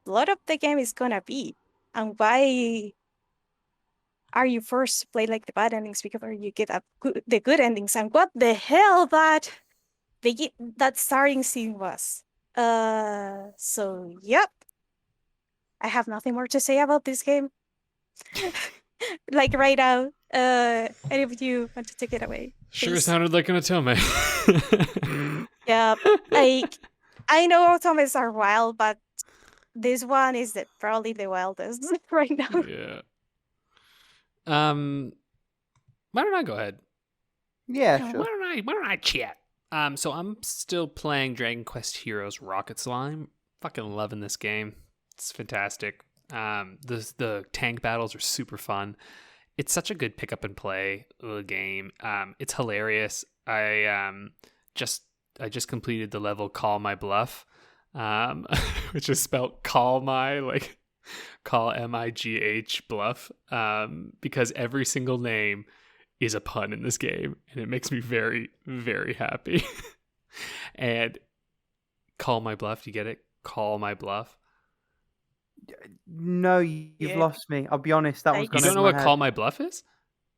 plot of the game is gonna be and why are you forced to play like the bad endings because you get the good endings, and what the hell that that starting scene was. So yep, I have nothing more to say about this game. like right now. Any of you want to take it away? Sure Please? sounded like an otome. Yeah, like I know otomes are wild, but this one is probably the wildest right now. Yeah. Why don't I go ahead? Yeah, Why sure. don't I chat? So I'm still playing Dragon Quest Heroes Rocket Slime. Fucking loving this game. It's fantastic. The tank battles are super fun. It's such a good pick up and play game. It's hilarious. I just completed the level Call My Bluff, which is spelled call my like call MIGH bluff, because every single name is a pun in this game, and it makes me very, very happy. And Call My Bluff, you get it? Call My Bluff. No, you've Yeah. lost me. I'll be honest. That was Like- You gone don't over know my what head. Call My Bluff is?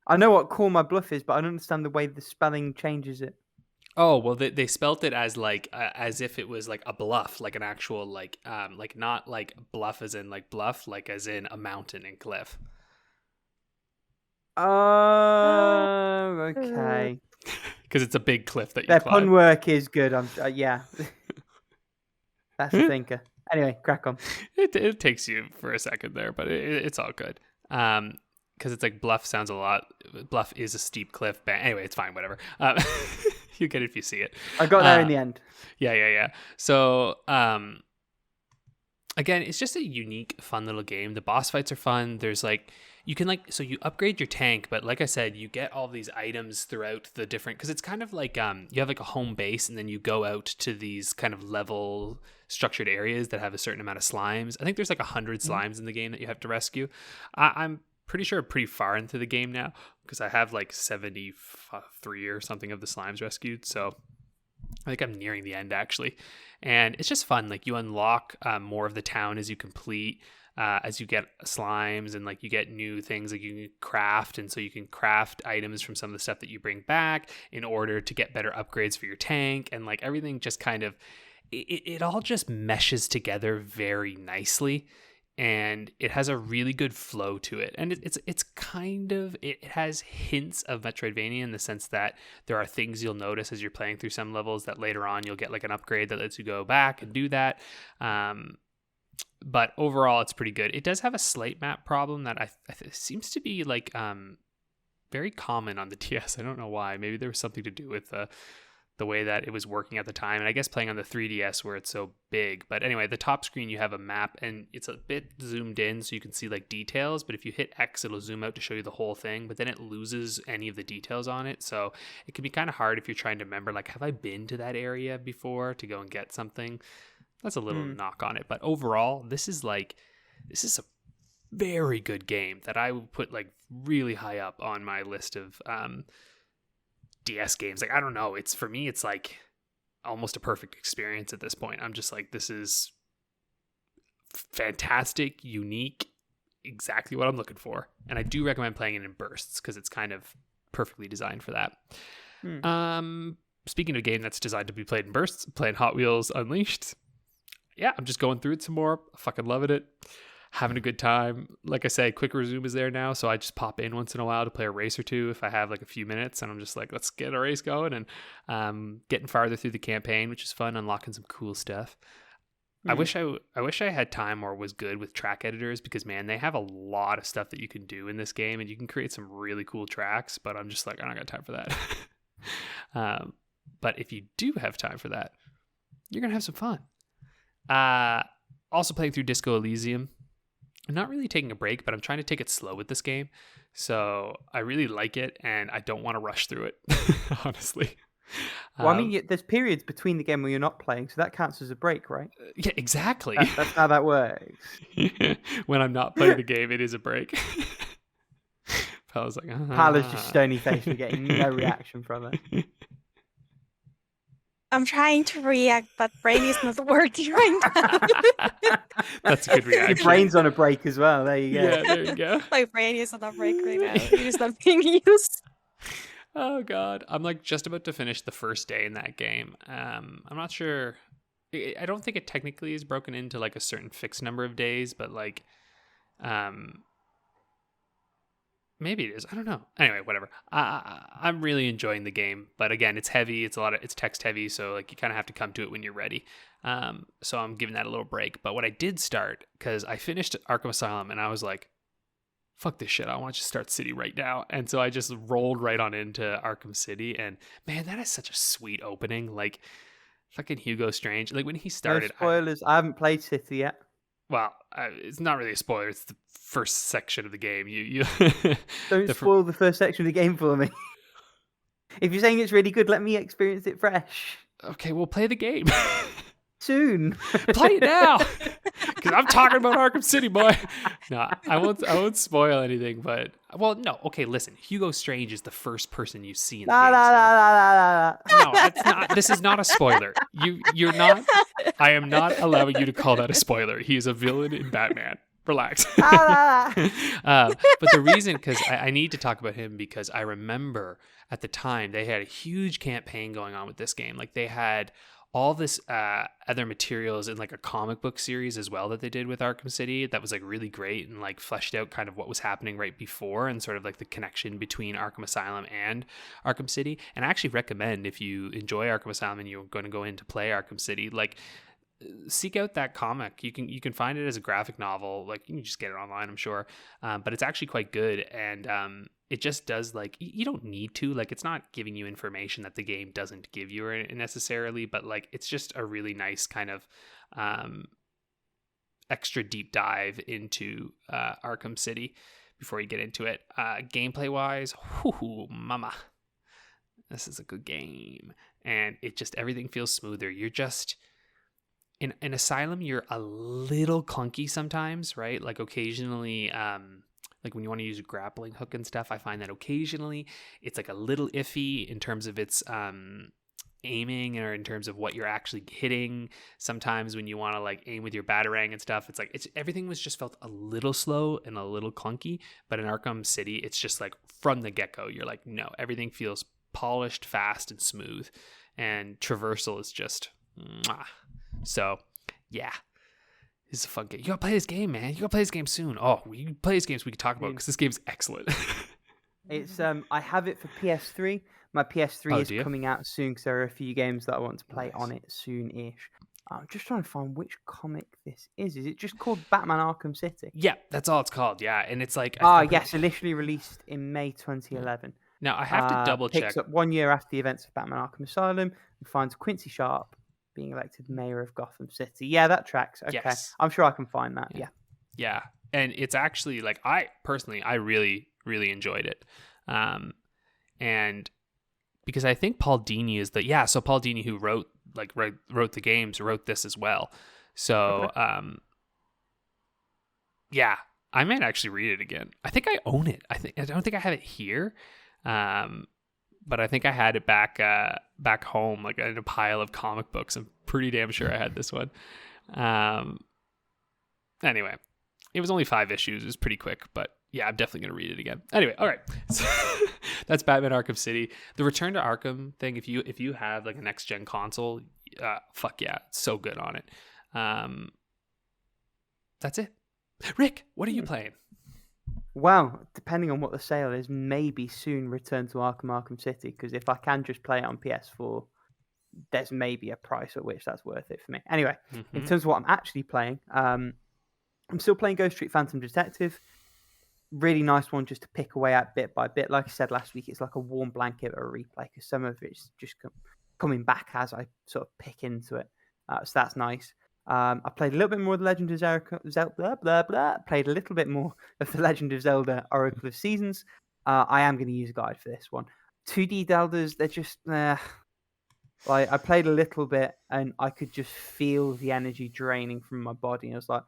I know what Call My Bluff is, but I don't understand the way the spelling changes it. Oh, well, they spelt it as like as if it was like a bluff, like an actual like not like bluff as in like bluff, like as in a mountain and cliff. Oh, okay. Because it's a big cliff that you Their climb. pun work is good. Yeah. That's a thinker. Anyway, crack on. It takes you for a second there, but it's all good. Because it's like bluff sounds a lot. Bluff is a steep cliff. Anyway, it's fine. Whatever. You get it if you see it. I got there in the end. Yeah. So, again, it's just a unique, fun little game. The boss fights are fun. There's like, you can like, so you upgrade your tank, but like I said, you get all these items throughout the different, because it's kind of like, you have like a home base, and then you go out to these kind of level structured areas that have a certain amount of slimes. I think there's like 100 slimes in the game that you have to rescue. I'm pretty sure pretty far into the game now, because I have like 73 or something of the slimes rescued. So I think I'm nearing the end actually. And it's just fun. Like you unlock more of the town as you complete, as you get slimes, and like you get new things like you can craft. And so you can craft items from some of the stuff that you bring back in order to get better upgrades for your tank. And like everything just kind of, it all just meshes together very nicely. And it has a really good flow to it, and it's kind of, it has hints of Metroidvania in the sense that there are things you'll notice as you're playing through some levels that later on you'll get like an upgrade that lets you go back and do that. But overall, it's pretty good. It does have a slight map problem that seems to be like very common on the DS. I don't know why. Maybe there was something to do with the way that it was working at the time, and I guess playing on the 3DS where it's so big. But anyway, the top screen you have a map, and it's a bit zoomed in so you can see like details, but if you hit X it'll zoom out to show you the whole thing, but then it loses any of the details on it. So it can be kind of hard if you're trying to remember like, have I been to that area before to go and get something. That's a little knock on it, but overall this is a very good game that I would put like really high up on my list of DS games. Like, I don't know, it's, for me, it's like almost a perfect experience at this point. I'm just like, this is fantastic, unique, exactly what I'm looking for. And I do recommend playing it in bursts because it's kind of perfectly designed for that. Speaking of a game that's designed to be played in bursts, playing Hot Wheels Unleashed. Yeah, I'm just going through it some more. Fucking loving it. Having a good time. Like I say, quick resume is there now, so I just pop in once in a while to play a race or two if I have like a few minutes, and I'm just like, let's get a race going, and getting farther through the campaign, which is fun, unlocking some cool stuff. I wish I had time or was good with track editors, because man, they have a lot of stuff that you can do in this game, and you can create some really cool tracks, but I'm just like, I don't got time for that. But if you do have time for that, you're gonna have some fun. Also playing through Disco Elysium. I'm not really taking a break, but I'm trying to take it slow with this game. So I really like it, and I don't want to rush through it, honestly. Well, I mean, there's periods between the game where you're not playing, so that counts as a break, right? Yeah, exactly. That's how that works. When I'm not playing the game, it is a break. Paula's like, Paula's just stony faced. We're getting no reaction from it. I'm trying to react, but brain is not working right now. That's a good reaction. Your brain's on a break as well. There you go. Yeah, there you go. My brain is on a break right now. It is not being used. Oh god, I'm like just about to finish the first day in that game. I'm not sure. I don't think it technically is broken into like a certain fixed number of days, but like, Maybe it is. I don't know. Anyway, whatever. I'm really enjoying the game, but again, it's heavy. It's text heavy, so like you kind of have to come to it when you're ready. So I'm giving that a little break. But what I did start, because I finished Arkham Asylum, and I was like, fuck this shit. I want to just start City right now. And so I just rolled right on into Arkham City, and man, that is such a sweet opening. Like fucking Hugo Strange. Like when he No started, spoilers. I haven't played City yet. it's not really a spoiler. It's the first section of the game. You Don't spoil the first section of the game for me. If you're saying it's really good, let me experience it fresh. Okay, we'll play the game. Soon. Play it now. Because I'm talking about Arkham City, boy. No, I won't spoil anything, but well, no. Okay, listen. Hugo Strange is the first person you see in the game. No, it's not. This is not a spoiler. You're not. I am not allowing you to call that a spoiler. He is a villain in Batman. Relax. But the reason, because I need to talk about him, because I remember at the time they had a huge campaign going on with this game. Like they had all this other materials in like a comic book series as well that they did with Arkham City that was like really great and like fleshed out kind of what was happening right before and sort of like the connection between Arkham Asylum and Arkham City. And I actually recommend, if you enjoy Arkham Asylum and you're going to go in to play Arkham City, like seek out that comic. You can find it as a graphic novel. Like you can just get it online, I'm sure. But it's actually quite good, and it just does, like, you don't need to, like, it's not giving you information that the game doesn't give you necessarily, but like it's just a really nice kind of extra deep dive into Arkham City before you get into it. Gameplay wise, mama, this is a good game, and it just, everything feels smoother. You're just in Asylum, you're a little clunky sometimes, right? Like occasionally, like when you want to use a grappling hook and stuff, I find that occasionally it's like a little iffy in terms of its aiming, or in terms of what you're actually hitting. Sometimes when you want to like aim with your batarang and stuff, it's like everything was just felt a little slow and a little clunky. But in Arkham City, it's just like from the get-go, you're like, no, everything feels polished, fast, and smooth, and traversal is just mwah. So, yeah, this is a fun game. You gotta play this game, man. You gotta play this game soon. Oh, we can play this game so we can talk about it, because this game's excellent. It's I have it for PS3. My PS3 is coming out soon, because there are a few games that I want to play on it soon-ish. I'm just trying to find which comic this is. Is it just called Batman Arkham City? Yeah, that's all it's called. Yeah, and it's like yes, initially released in May 2011. Now I have to double check. Picks up 1 year after the events of Batman Arkham Asylum and finds Quincy Sharp being elected mayor of Gotham City. Yeah, that tracks. Okay. Yes. I'm sure I can find that. Yeah. And it's actually like, I really, really enjoyed it. And because I think Paul Dini is so Paul Dini, who wrote the games, wrote this as well. So, yeah, I might actually read it again. I think I own it. I don't think I have it here. But I think I had it back home, like in a pile of comic books. I'm pretty damn sure I had this one. Anyway, it was only 5 issues. It was pretty quick, but yeah, I'm definitely going to read it again. Anyway, all right. So that's Batman Arkham City. The Return to Arkham thing, if you have like a next gen console, fuck yeah, it's so good on it. That's it. Rick, what are you playing? Well, depending on what the sale is, maybe soon Return to Arkham City, because if I can just play it on PS4, there's maybe a price at which that's worth it for me. Anyway, in terms of what I'm actually playing, I'm still playing Ghost Street Phantom Detective. Really nice one just to pick away at bit by bit. Like I said last week, it's like a warm blanket or a replay, because some of it's just coming back as I sort of pick into it. So that's nice. I played a little bit more of the Legend of Zelda. Played a little bit more of the Legend of Zelda Oracle of Seasons. I am going to use a guide for this one. 2D Zeldas, they're just like, I played a little bit and I could just feel the energy draining from my body. And I was like,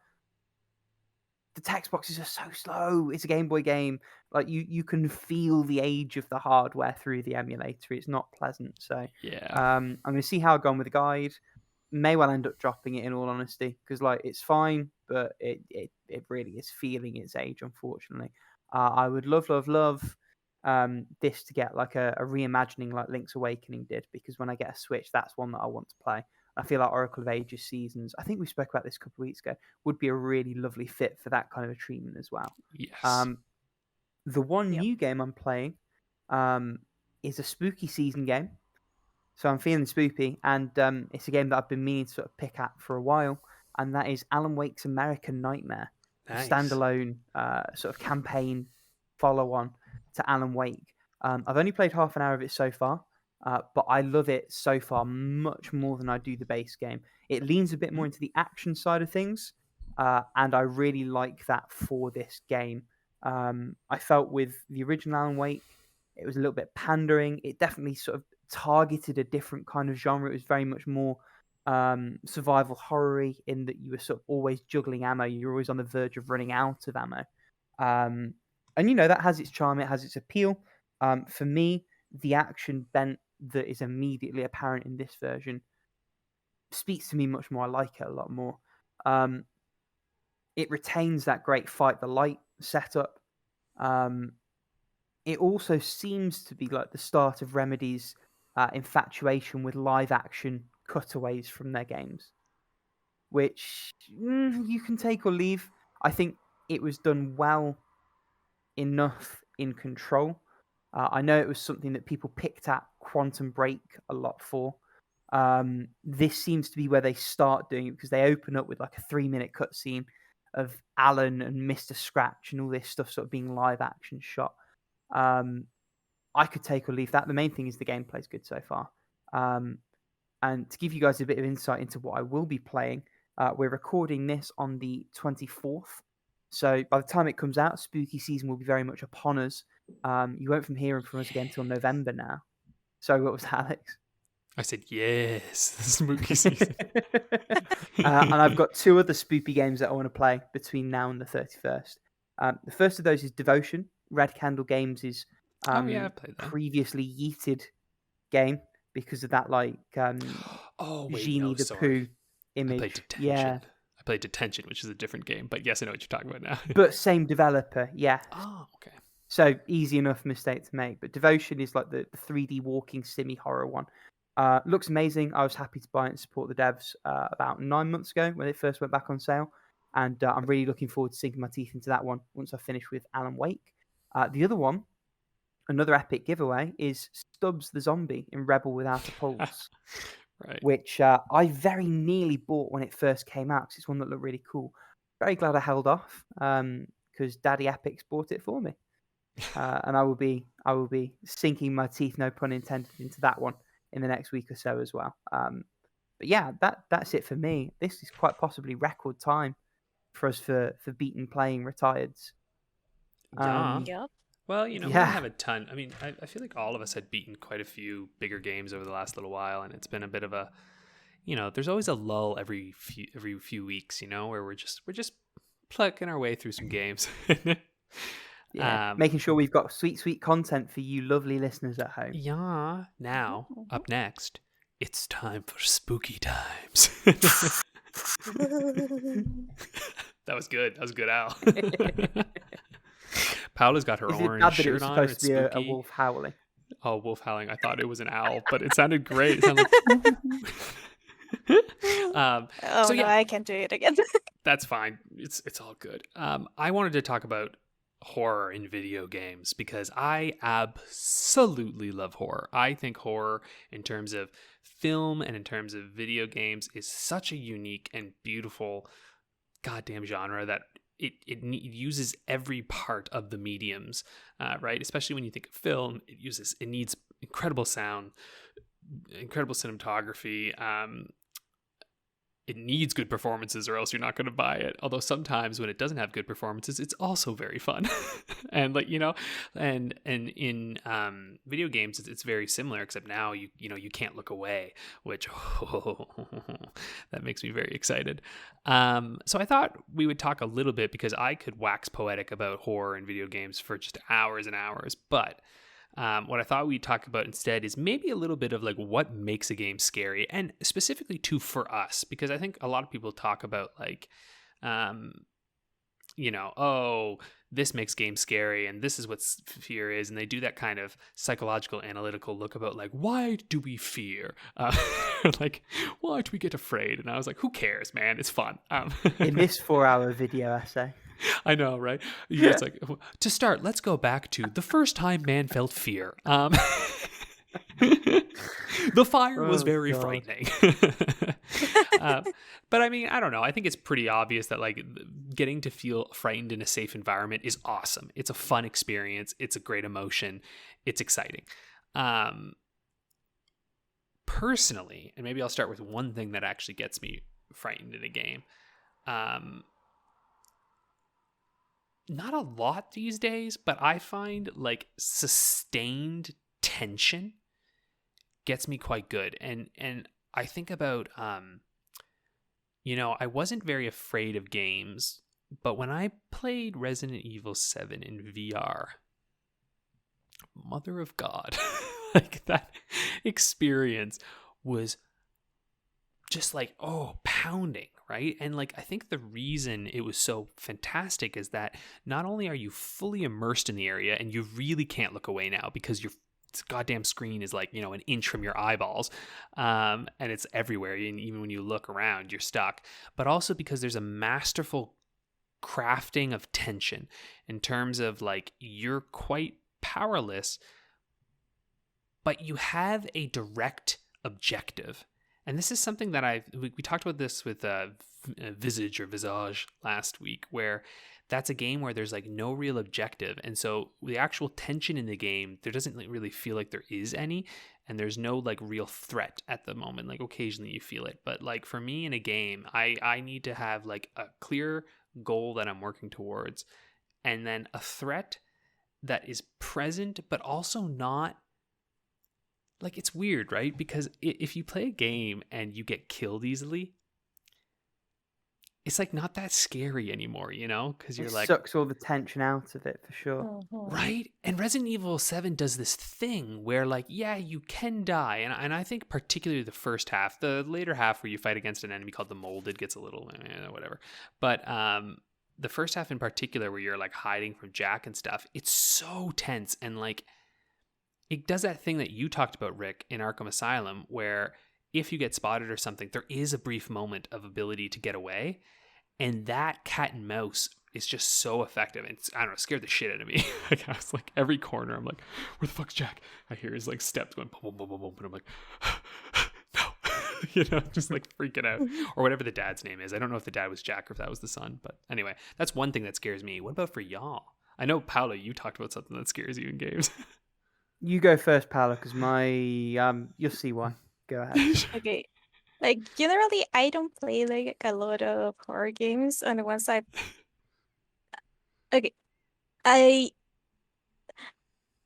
the text boxes are so slow. It's a Game Boy game. Like you can feel the age of the hardware through the emulator. It's not pleasant. So yeah, I'm going to see how I go on with the guide. May well end up dropping it, in all honesty, because like it's fine, but it really is feeling its age, unfortunately. I would love this to get like a reimagining like Link's Awakening did, because when I get a Switch, that's one that I want to play. I feel like Oracle of Ages Seasons, I think we spoke about this a couple of weeks ago, would be a really lovely fit for that kind of a treatment as well. Yes. The one Yep. new game I'm playing is a spooky season game. So I'm feeling spoopy, and it's a game that I've been meaning to sort of pick at for a while, and that is Alan Wake's American Nightmare, a Nice. standalone sort of campaign follow-on to Alan Wake. I've only played half an hour of it so far, but I love it so far much more than I do the base game. It leans a bit more into the action side of things, and I really like that for this game. I felt with the original Alan Wake, it was a little bit pandering. It definitely sort of targeted a different kind of genre. It was very much more survival horror-y in that you were sort of always juggling ammo. You're always on the verge of running out of ammo. And, that has its charm. It has its appeal. For me, the action bent that is immediately apparent in this version speaks to me much more. I like it a lot more. It retains that great fight the light setup. It also seems to be like the start of Remedy's infatuation with live action cutaways from their games, which you can take or leave. I think it was done well enough in Control. I know it was something that people picked at Quantum Break a lot for. This seems to be where they start doing it, because they open up with like a 3-minute cutscene of Alan and Mr. Scratch and all this stuff sort of being live action shot. I could take or leave that. The main thing is the gameplay's good so far. And to give you guys a bit of insight into what I will be playing, we're recording this on the 24th. So by the time it comes out, spooky season will be very much upon us. You won't hear from us again until November now. So what was that, Alex? I said, yes, spooky season. And I've got 2 other spoopy games that I want to play between now and the 31st. The first of those is Devotion. Red Candle Games is I've played that. previously yeeted game because of that Genie the Pooh image. I played Detention. Yeah. I played Detention, which is a different game, but yes, I know what you're talking about now. But same developer, yeah. Oh, okay. So easy enough mistake to make. But Devotion is like the 3D walking simi horror one. Looks amazing. I was happy to buy it and support the devs about 9 months ago when it first went back on sale. And I'm really looking forward to sinking my teeth into that one once I finish with Alan Wake. The other one, another epic giveaway, is Stubbs the Zombie in Rebel Without a Pulse. Right. Which I very nearly bought when it first came out, because it's one that looked really cool. Very glad I held off, because Daddy Epix bought it for me. And I will be sinking my teeth, no pun intended, into that one in the next week or so as well. But yeah, that's it for me. This is quite possibly record time for us for beaten playing retireds. Yep. Well, we don't have a ton. I mean, I feel like all of us had beaten quite a few bigger games over the last little while, and it's been a bit of a, there's always a lull every few weeks, where we're just plucking our way through some games. Yeah, making sure we've got sweet content for you lovely listeners at home. Yeah. Now, up next, it's time for spooky times. That was good. That was good, Al. Paula's got her orange shirt on. It's supposed to be a wolf howling. Oh, wolf howling. I thought it was an owl, but it sounded great. It sounded like... No, I can't do it again. That's fine. It's all good. I wanted to talk about horror in video games because I absolutely love horror. I think horror in terms of film and in terms of video games is such a unique and beautiful goddamn genre that it uses every part of the mediums, right? Especially when you think of film, it needs incredible sound, incredible cinematography. It needs good performances or else you're not going to buy it. Although sometimes when it doesn't have good performances, it's also very fun. And and in video games, it's very similar, except now you can't look away, which that makes me very excited. So I thought we would talk a little bit, because I could wax poetic about horror in video games for just hours and hours, but what I thought we'd talk about instead is maybe a little bit of like what makes a game scary, and specifically too for us, because I think a lot of people talk about like, this makes games scary and this is what fear is. And they do that kind of psychological analytical look about like, why do we fear? Like, why do we get afraid? And I was like, who cares, man? It's fun. In this 4-hour video essay. I know, right? It's like, to start, let's go back to the first time man felt fear. The fire was very frightening. But I mean, I don't know. I think it's pretty obvious that like getting to feel frightened in a safe environment is awesome. It's a fun experience. It's a great emotion. It's exciting. Personally, and maybe I'll start with one thing that actually gets me frightened in a game. Not a lot these days, but I find like sustained tension gets me quite good. And I think about I wasn't very afraid of games, but when I played Resident Evil 7 in VR, mother of God, like that experience was just like, pounding, right? And like, I think the reason it was so fantastic is that not only are you fully immersed in the area and you really can't look away now because your goddamn screen is like, an inch from your eyeballs, and it's everywhere. And even when you look around, you're stuck. But also because there's a masterful crafting of tension in terms of like, you're quite powerless, but you have a direct objective. And this is something that we talked about this with Visage last week, where that's a game where there's like no real objective. And so the actual tension in the game, there doesn't really feel like there is any, and there's no like real threat at the moment. Like occasionally you feel it. But like for me in a game, I need to have like a clear goal that I'm working towards, and then a threat that is present, but also not. Like, it's weird, right? Because if you play a game and you get killed easily, it's like not that scary anymore, because you're like, sucks all the tension out of it for sure. Right? And Resident Evil 7 does this thing where like, yeah, you can die. And I think particularly the first half, the later half where you fight against an enemy called the Molded gets a little whatever. But the first half in particular where you're like hiding from Jack and stuff, it's so tense. And like, it does that thing that you talked about, Rick, in Arkham Asylum, where if you get spotted or something, there is a brief moment of ability to get away. And that cat and mouse is just so effective. And I don't know, scared the shit out of me. Like, I was like, every corner, I'm like, where the fuck's Jack? I hear his like steps going boom, boom, boom, boom, boom. And I'm like, no, just like freaking out. Or whatever the dad's name is. I don't know if the dad was Jack or if that was the son. But anyway, that's one thing that scares me. What about for y'all? I know, Paula, you talked about something that scares you in games. You go first, Paula, because you'll see why. Go ahead. Okay. Like, generally, I don't play like a lot of horror games, and once okay,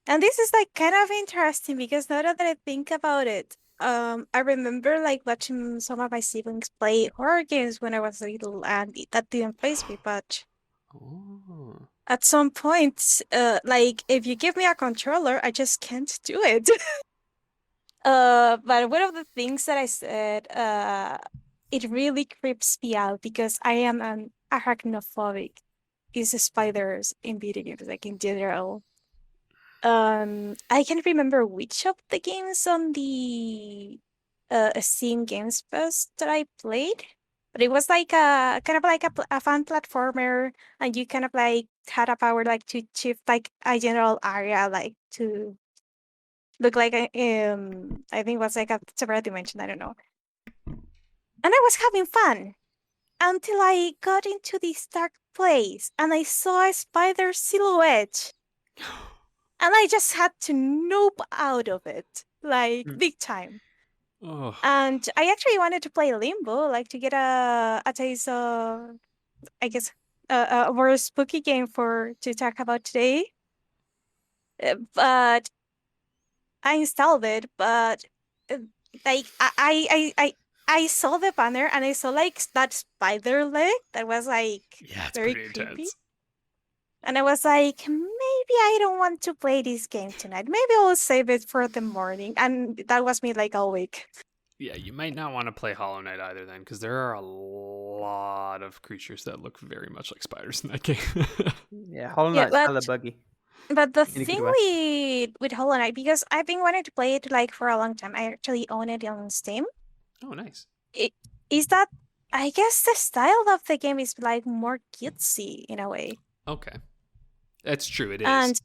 and this is like kind of interesting because now that I think about it, I remember like watching some of my siblings play horror games when I was little, and that didn't faze me much. Oh. At some point, like if you give me a controller, I just can't do it. But one of the things that I said, it really creeps me out because I am an arachnophobic. Is spiders in video games, like in general. I can't remember which of the games on the Steam Games Fest that I played, but it was like a kind of like a fun platformer, and you kind of like had a power like to shift like a general area like to look like I think it was like a separate dimension. I don't know. And I was having fun until I got into this dark place and I saw a spider silhouette. And I just had to nope out of it, like big time. Oh. And I actually wanted to play Limbo, like to get a taste of, I guess, a more spooky game to talk about today. But I installed it, but like I saw the banner and I saw like that spider leg that was like very creepy. Intense. And I was like, maybe I don't want to play this game tonight. Maybe I'll save it for the morning. And that was me like all week. Yeah, you might not want to play Hollow Knight either then, because there are a lot of creatures that look very much like spiders in that game. Yeah, Hollow Knight's hella buggy. But the thing with Hollow Knight, because I've been wanting to play it like for a long time, I actually own it on Steam. Oh, nice. Is that I guess the style of the game is like more cutesy in a way. Okay, that's true. It is.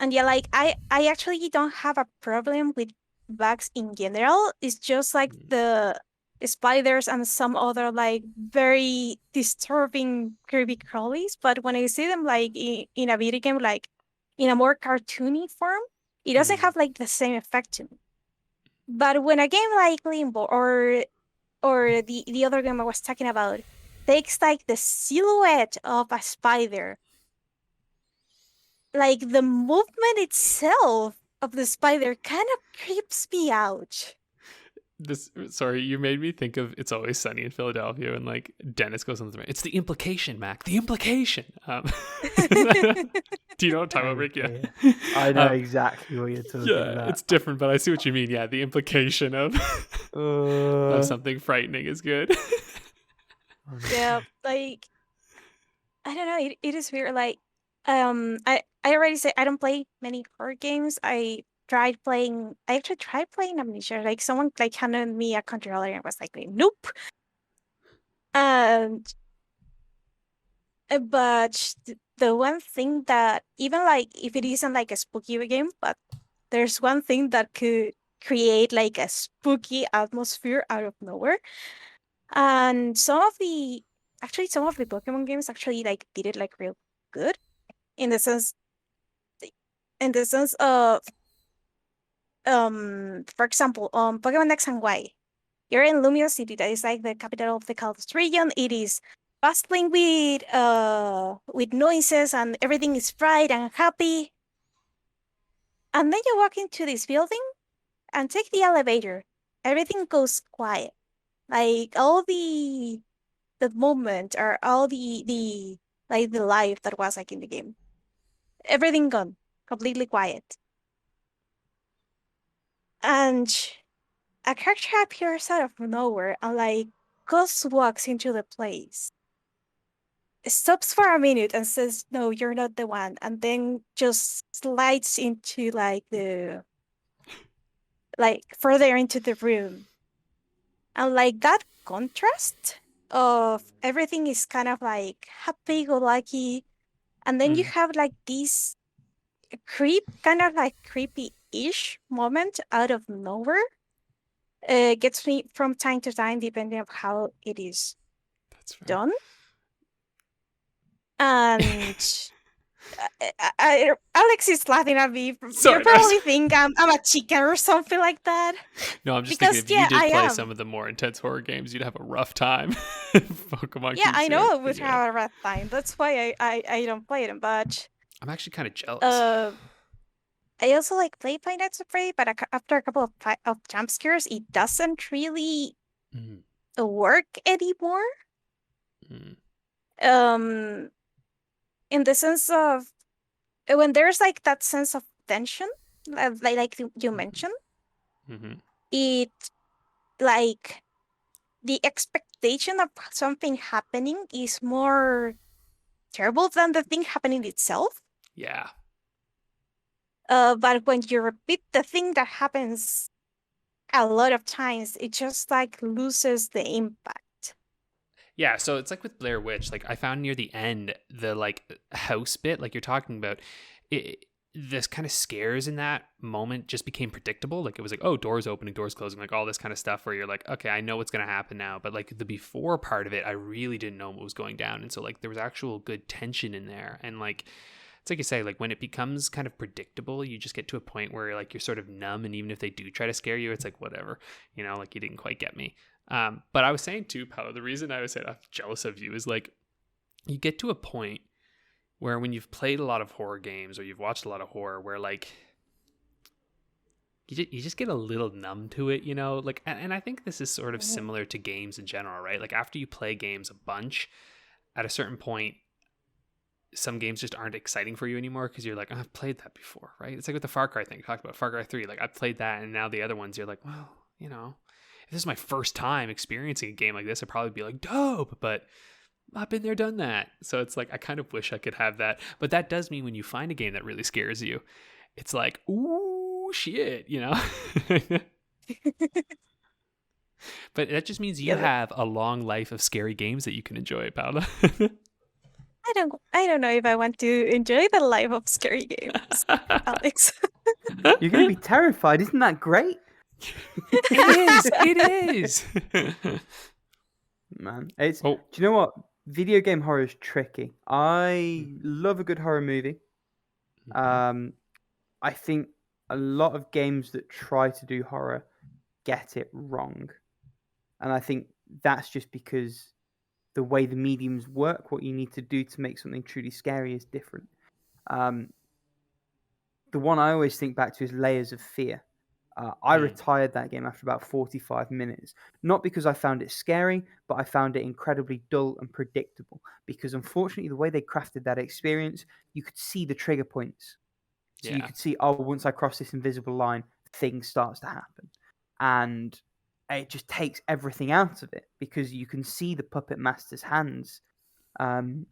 And yeah, like I actually don't have a problem with bugs in general. It's just like the spiders and some other like very disturbing creepy crawlies. But when I see them like in a video game, like in a more cartoony form, it doesn't have like the same effect to me. But when a game like Limbo or the other game I was talking about takes like the silhouette of a spider, like the movement itself of the spider kind of creeps me out. Sorry, you made me think of It's Always Sunny in Philadelphia, and like Dennis goes on the it's the implication, Mac, the implication. Do you know what I'm talking about, Rick? Yeah, I know exactly what you're talking about. Yeah, it's different, but I see what you mean. Yeah, the implication of something frightening is good. Yeah, like I don't know, it is weird. Like I already said I don't play many horror games. I actually tried playing Amnesia. Like someone like handed me a controller and was like, nope. And but the one thing that even like if it isn't like a spooky game, but there's one thing that could create like a spooky atmosphere out of nowhere. And some of the Pokemon games actually like did it like real good in the sense of for example, Pokemon X and Y. You're in Lumio City, that is like the capital of the Kalos region. It is bustling with noises and everything is bright and happy. And then you walk into this building and take the elevator. Everything goes quiet. Like all the movement or all the like the life that was like in the game. Everything gone. Completely quiet. And a character appears out of nowhere and like ghost walks into the place. Stops for a minute and says, "No, you're not the one," and then just slides into like further into the room. And like that contrast of everything is kind of like happy go lucky, and then you have like this kind of like creepy-ish moment out of nowhere. Gets me from time to time, depending on how it is done. And Alex is laughing at me. Sorry, you probably think I'm a chicken or something like that. No, I'm just thinking if you did play some of the more intense horror games, you'd have a rough time. Pokemon. Yeah, I know it would have a rough time. That's why I don't play them. But I'm actually kind of jealous. I also like play Five Nights at Freddy, but after a couple of jump scares, it doesn't really work anymore. In the sense of when there's like that sense of tension, like you mentioned, it like the expectation of something happening is more terrible than the thing happening itself. Yeah. But when you repeat the thing that happens a lot of times, it just like loses the impact. Yeah, so it's like with Blair Witch, like I found near the end, the like house bit, like you're talking about, this kind of scares in that moment just became predictable. Like it was like, oh, doors opening, doors closing, like all this kind of stuff where you're like, okay, I know what's going to happen now. But like the before part of it, I really didn't know what was going down. And so like there was actual good tension in there. And like, it's like you say, like when it becomes kind of predictable, you just get to a point where like you're sort of numb. And even if they do try to scare you, it's like, whatever, like you didn't quite get me. But I was saying too, Paula, the reason I was saying I'm jealous of you is like you get to a point where when you've played a lot of horror games or you've watched a lot of horror where like you just get a little numb to it, like, and I think this is sort of similar to games in general, right? Like after you play games a bunch, at a certain point, some games just aren't exciting for you anymore because you're like, oh, I've played that before, right? It's like with the Far Cry thing. You talked about Far Cry 3. Like I've played that, and now the other ones, you're like, well, if this is my first time experiencing a game like this, I'd probably be like, dope, but I've been there, done that. So it's like, I kind of wish I could have that. But that does mean when you find a game that really scares you, it's like, ooh, shit, But that just means you Yeah, have a long life of scary games that you can enjoy, Paula. I don't know if I want to enjoy the life of scary games, Alex. you're going to be terrified. Isn't that great? It is. It is. Man, it's. Oh. Do you know what? Video game horror is tricky. I love a good horror movie. I think a lot of games that try to do horror get it wrong, and I think that's just because the way the mediums work, what you need to do to make something truly scary is different. Um, the one I always think back to is Layers of Fear. I retired that game after about 45 minutes, not because I found it scary, but I found it incredibly dull and predictable. Because unfortunately, the way they crafted that experience, you could see the trigger points. So you could see, oh, once I cross this invisible line, things starts to happen. And it just takes everything out of it because you can see the puppet master's hands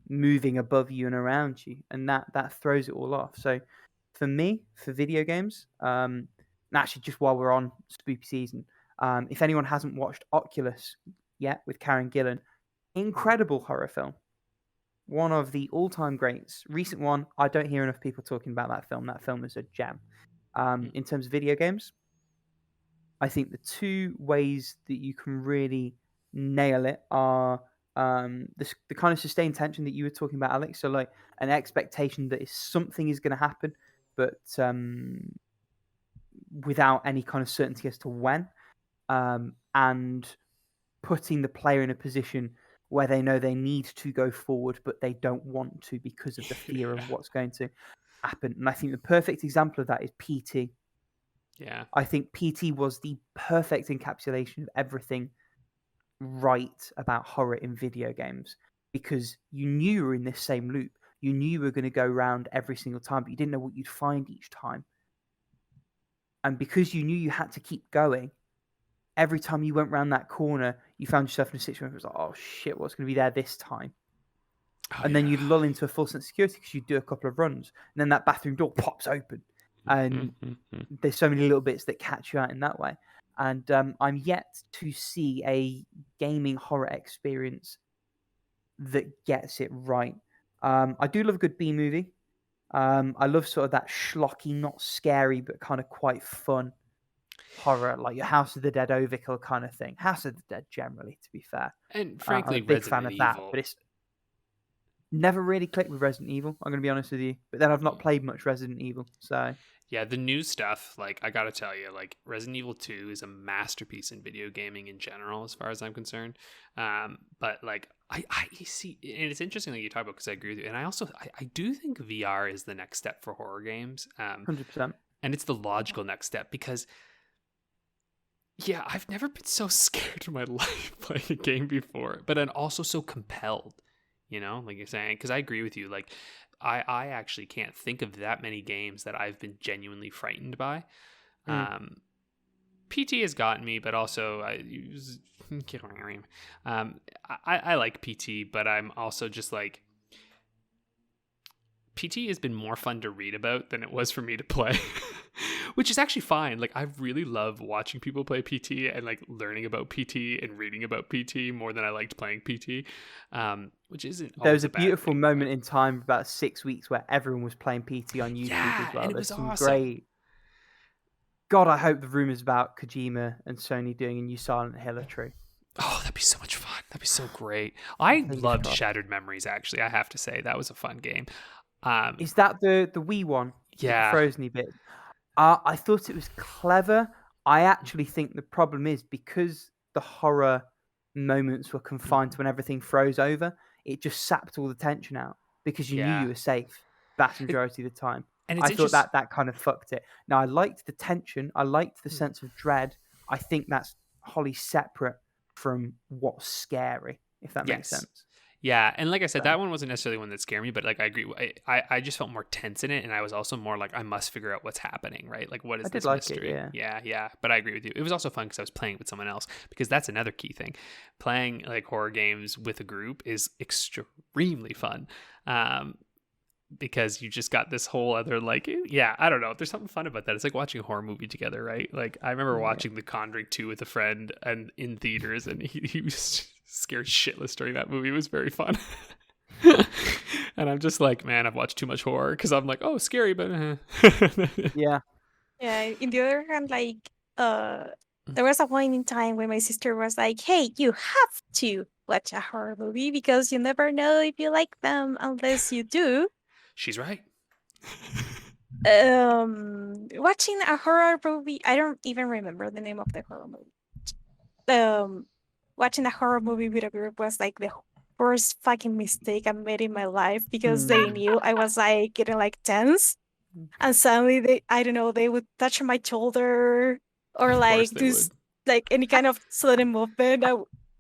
moving above you and around you. And that throws it all off. So for me, for video games, actually, just while we're on spooky season, if anyone hasn't watched Oculus yet with Karen Gillan, incredible horror film. One of the all-time greats. Recent one, I don't hear enough people talking about that film. That film is a gem. In terms of video games, I think the two ways that you can really nail it are the kind of sustained tension that you were talking about, Alex. So like an expectation that something is going to happen, but without any kind of certainty as to when, and putting the player in a position where they know they need to go forward, but they don't want to because of the fear of what's going to happen. And I think the perfect example of that is PT. Yeah. I think PT was the perfect encapsulation of everything right about horror in video games, because you knew you were in this same loop. You knew you were going to go round every single time, but you didn't know what you'd find each time. And because you knew you had to keep going, every time you went round that corner, you found yourself in a situation where it was like, oh shit, what's going to be there this time? And then you'd lull into a full sense of security because you'd do a couple of runs. And then that bathroom door pops open. And there's so many little bits that catch you out in that way. And I'm yet to see a gaming horror experience that gets it right. I do love a good B movie. I love sort of that schlocky, not scary, but kind of quite fun horror, like your House of the Dead overkill kind of thing. House of the Dead, generally, to be fair. And frankly, I'm a big Resident fan of Evil. that, but it's never really clicked with Resident Evil. I'm going to be honest with you. But then I've not played much Resident Evil, so... Yeah, the new stuff, like, I gotta tell you, like, Resident Evil 2 is a masterpiece in video gaming in general, as far as I'm concerned. But, like, I see, and it's interesting that you talk about, because I agree with you. And I do think VR is the next step for horror games. 100%. And it's the logical next step, because, yeah, I've never been so scared in my life playing a game before, but I'm also so compelled, you know, like you're saying, because I agree with you, like, I actually can't think of that many games that I've been genuinely frightened by. PT has gotten me, but also I like PT, but I'm also just like, PT has been more fun to read about than it was for me to play, which is actually fine. Like, I really love watching people play PT and like learning about PT and reading about PT more than I liked playing PT, which isn't. There was a beautiful moment in time about 6 weeks where everyone was playing PT on YouTube as well. And it There's was some awesome. great. God, I hope the rumors about Kojima and Sony doing a new Silent Hill are true. Oh, that'd be so much fun. That'd be so great. I loved crossed. Shattered Memories, actually. I have to say, that was a fun game. Is that the Wii one? Yeah. The Frozen bit. I thought it was clever. I actually think the problem is because the horror moments were confined to when everything froze over, it just sapped all the tension out because you knew you were safe vast majority of the time. And I thought that kind of fucked it. Now, I liked the tension. I liked the sense of dread. I think that's wholly separate from what's scary, if that makes sense. Yeah, and like I said, that one wasn't necessarily one that scared me, but like I agree. I just felt more tense in it, and I was also more like, I must figure out what's happening, right? Like, what is this mystery? Yeah. But I agree with you. It was also fun because I was playing with someone else, because that's another key thing. Playing like horror games with a group is extremely fun. because you just got this whole other like, yeah, I don't know. There's something fun about that. It's like watching a horror movie together, right? Like I remember watching The Conjuring 2 with a friend and in theaters, and he was scared shitless during that movie. It was very fun. And I'm just like, man, I've watched too much horror because I'm like, oh, scary, but Yeah. Yeah. In the other hand, like there was a point in time when my sister was like, "Hey, you have to watch a horror movie because you never know if you like them unless you do." she's right. Watching a horror movie, I don't even remember the name of the horror movie. Watching a horror movie with a group was like the worst fucking mistake I made in my life because they knew I was like getting like tense, and suddenly I don't know, they would touch my shoulder or Of like course they do would. like any kind of sudden movement.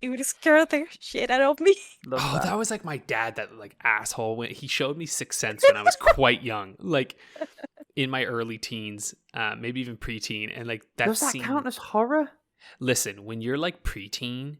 It would scare the shit out of me. Oh, that was like my dad, that like asshole. When he showed me Sixth Sense when I was quite young, like in my early teens, maybe even preteen, and like that Does that scene. count as horror? Listen, when you're like preteen,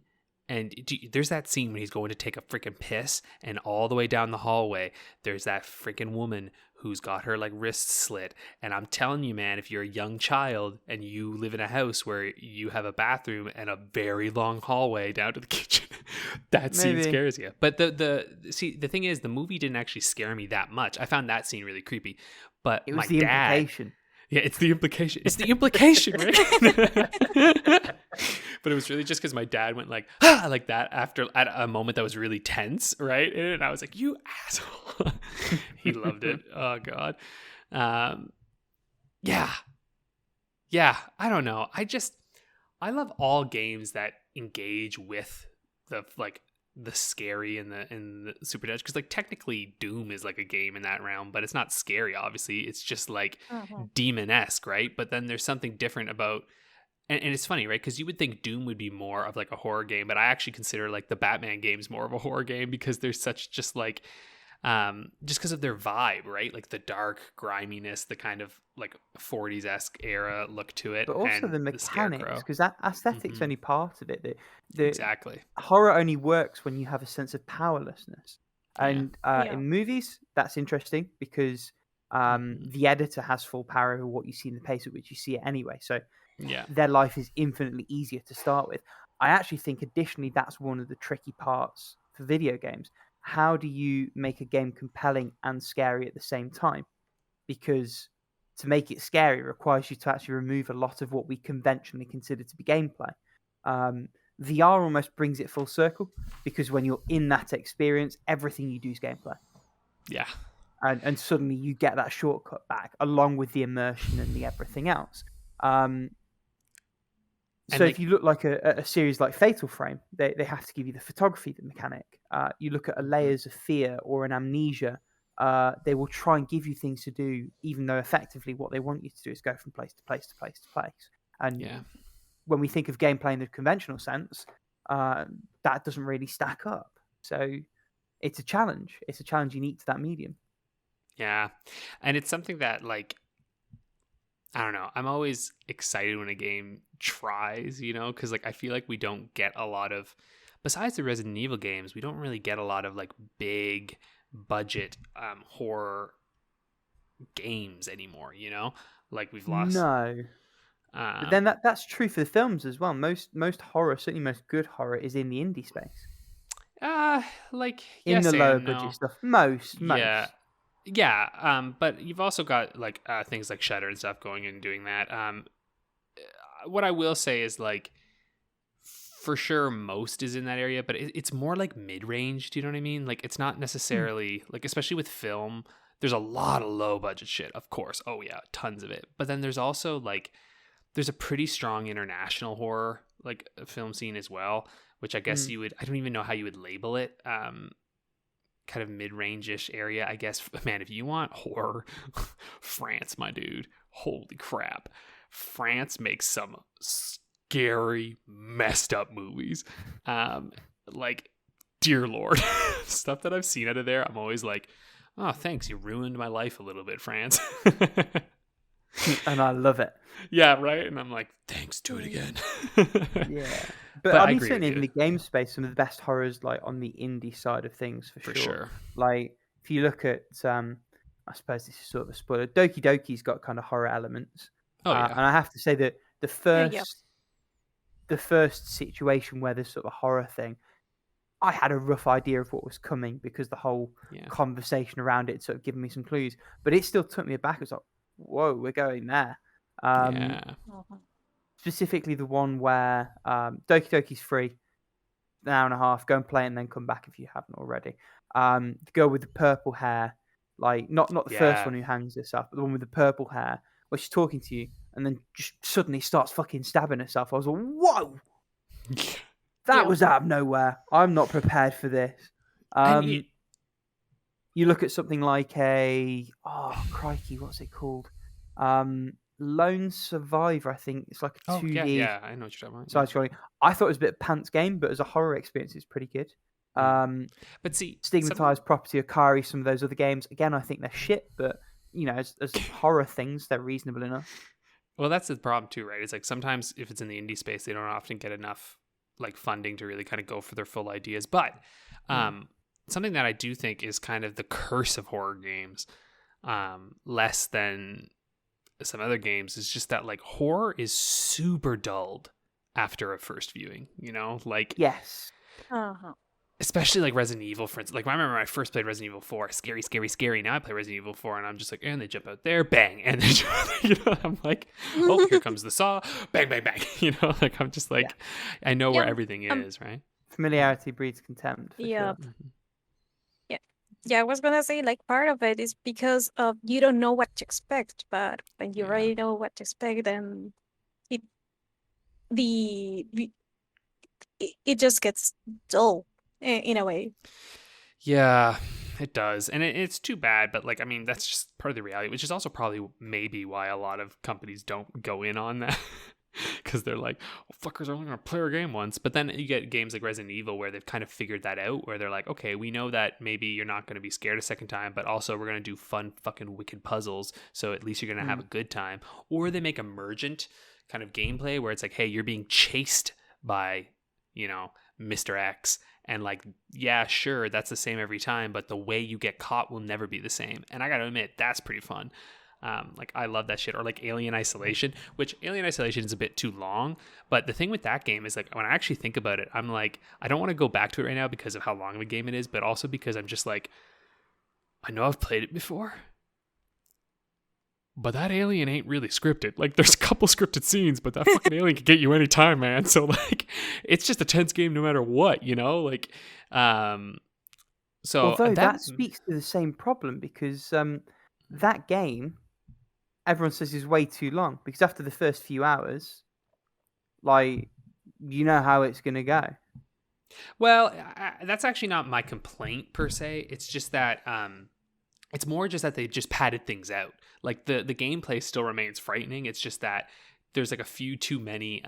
and there's that scene when he's going to take a freaking piss, and all the way down the hallway, there's that freaking woman who's got her like wrists slit. And I'm telling you, man, if you're a young child and you live in a house where you have a bathroom and a very long hallway down to the kitchen, that scene scares you. But the thing is, the movie didn't actually scare me that much. I found that scene really creepy. But It was my the dad, implication. yeah, it's the implication. It's the implication, right? But it was really just because my dad went like, ah, like that after at a moment that was really tense, right? And I was like, you asshole. He loved it. Oh, God. Yeah. I don't know. I love all games that engage with the scary and the supernatural, because like technically Doom is like a game in that realm, but it's not scary. Obviously, it's just like demon-esque, right? But then there's something different about, and it's funny, right? Because you would think Doom would be more of like a horror game, but I actually consider like the Batman games more of a horror game because there's such just like just because of their vibe, right? Like the dark griminess, the kind of like 40s-esque era look to it, But also and the mechanics, Scarecrow. because that aesthetic's only part of it. The Exactly. horror only works when you have a sense of powerlessness. And in movies, that's interesting because the editor has full power over what you see in the pace at which you see it anyway. So their life is infinitely easier to start with. I actually think, additionally, that's one of the tricky parts for video games. How do you make a game compelling and scary at the same time? Because to make it scary requires you to actually remove a lot of what we conventionally consider to be gameplay. VR almost brings it full circle, because when you're in that experience, everything you do is gameplay. Yeah. And suddenly you get that shortcut back, along with the immersion and the everything else. So if you look like a series like Fatal Frame, they have to give you the photography, the mechanic. You look at a Layers of Fear or an Amnesia, they will try and give you things to do, even though effectively what they want you to do is go from place to place to place to place. And when we think of gameplay in the conventional sense, that doesn't really stack up. So it's a challenge. It's a challenge unique to that medium. Yeah. And it's something that, like, I don't know, I'm always excited when a game tries, you know, because like I feel like we don't get a lot of, besides the Resident Evil games, we don't really get a lot of like big budget horror games anymore, you know, like we've lost. No. But then that's true for the films as well. Most horror, certainly most good horror, is in the indie space. Like in yes the lower and budget no. stuff. Most. Yeah. But you've also got like things like Shudder and stuff going and doing that. What I will say is, like, for sure most is in that area, but it's more like mid-range. Do you know what I mean? Like, it's not necessarily like, especially with film, there's a lot of low budget shit, of course. Oh yeah, tons of it. But then there's also like, there's a pretty strong international horror like film scene as well, which I guess you would, I don't even know how you would label it. Kind of mid-range-ish area, I guess. Man, if you want horror, France, my dude, holy crap. France makes some scary, messed up movies. Like, dear Lord, stuff that I've seen out of there, I'm always like, oh, thanks, you ruined my life a little bit, France. And I love it. Yeah, right? And I'm like, thanks, do it again. Yeah. But I mean, certainly in the game space, some of the best horrors, like on the indie side of things, for sure. Like, if you look at I suppose this is sort of a spoiler. Doki Doki's got kind of horror elements, Oh yeah. and I have to say that the Yeah. first situation where there's sort of a horror thing, I had a rough idea of what was coming because the whole Yeah. conversation around it sort of given me some clues, but it still took me aback. It was like, whoa, we're going there. Yeah. Specifically the one where Doki Doki's free, an hour and a half, go and play it and then come back if you haven't already. The girl with the purple hair, like not the first one who hangs herself, but the one with the purple hair, where she's talking to you and then just suddenly starts fucking stabbing herself. I was like, whoa! That was out of nowhere. I'm not prepared for this. You look at something like crikey, what's it called? Lone Survivor, I think. It's like a 2D. Yeah, I know what you're talking about. Side-scrolling. I thought it was a bit of pants game, but as a horror experience, it's pretty good. But see, Stigmatized Property, Akari, some of those other games. Again, I think they're shit, but as horror things, they're reasonable enough. Well, that's the problem too, right? It's like sometimes if it's in the indie space, they don't often get enough like funding to really kind of go for their full ideas. But something that I do think is kind of the curse of horror games, less than some other games, is just that like horror is super dulled after a first viewing, like yes, especially like Resident Evil, for instance. Like I remember when I first played Resident Evil 4, scary. Now I play Resident Evil 4 and I'm just like, and they jump out there, bang, and then I'm like, oh, here comes the saw, bang, bang, bang. Like I'm just like, I know where everything is, right? Familiarity breeds contempt. Yeah. Sure. Yeah, I was gonna say like part of it is because of you don't know what to expect, but when you already know what to expect, then it just gets dull in a way. Yeah, it does, and it's too bad. But like, I mean, that's just part of the reality, which is also probably maybe why a lot of companies don't go in on that. Because they're like, oh, fuckers are only going to play our game once. But then you get games like Resident Evil where they've kind of figured that out, where they're like, okay, we know that maybe you're not going to be scared a second time, but also we're going to do fun fucking wicked puzzles, so at least you're going to have a good time. Or they make emergent kind of gameplay where it's like, hey, you're being chased by, Mr. X, and like, yeah, sure, that's the same every time, but the way you get caught will never be the same. And I gotta admit, that's pretty fun. Like I love that shit. Or like Alien Isolation, which Alien Isolation is a bit too long, but the thing with that game is like when I actually think about it, I'm like, I don't want to go back to it right now because of how long of a game it is, but also because I'm just like, I know I've played it before, but that alien ain't really scripted. Like there's a couple scripted scenes, but that fucking alien can get you anytime, man. So like it's just a tense game no matter what, like so although that speaks to the same problem because that game, everyone says, is way too long because after the first few hours, like, you know how it's going to go. Well, that's actually not my complaint per se. It's just that it's more just that they've just padded things out. Like the gameplay still remains frightening. It's just that there's like a few too many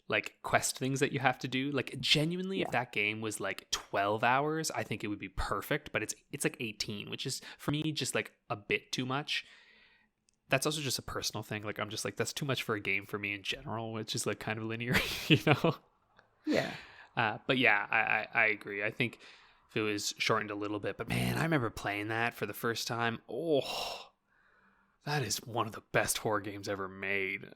like quest things that you have to do. Like genuinely, if that game was like 12 hours, I think it would be perfect. But it's like 18, which is for me just like a bit too much. That's also just a personal thing. Like I'm just like, that's too much for a game for me in general, which is like kind of linear, Yeah. But yeah, I agree. I think if it was shortened a little bit, but man, I remember playing that for the first time. Oh, that is one of the best horror games ever made.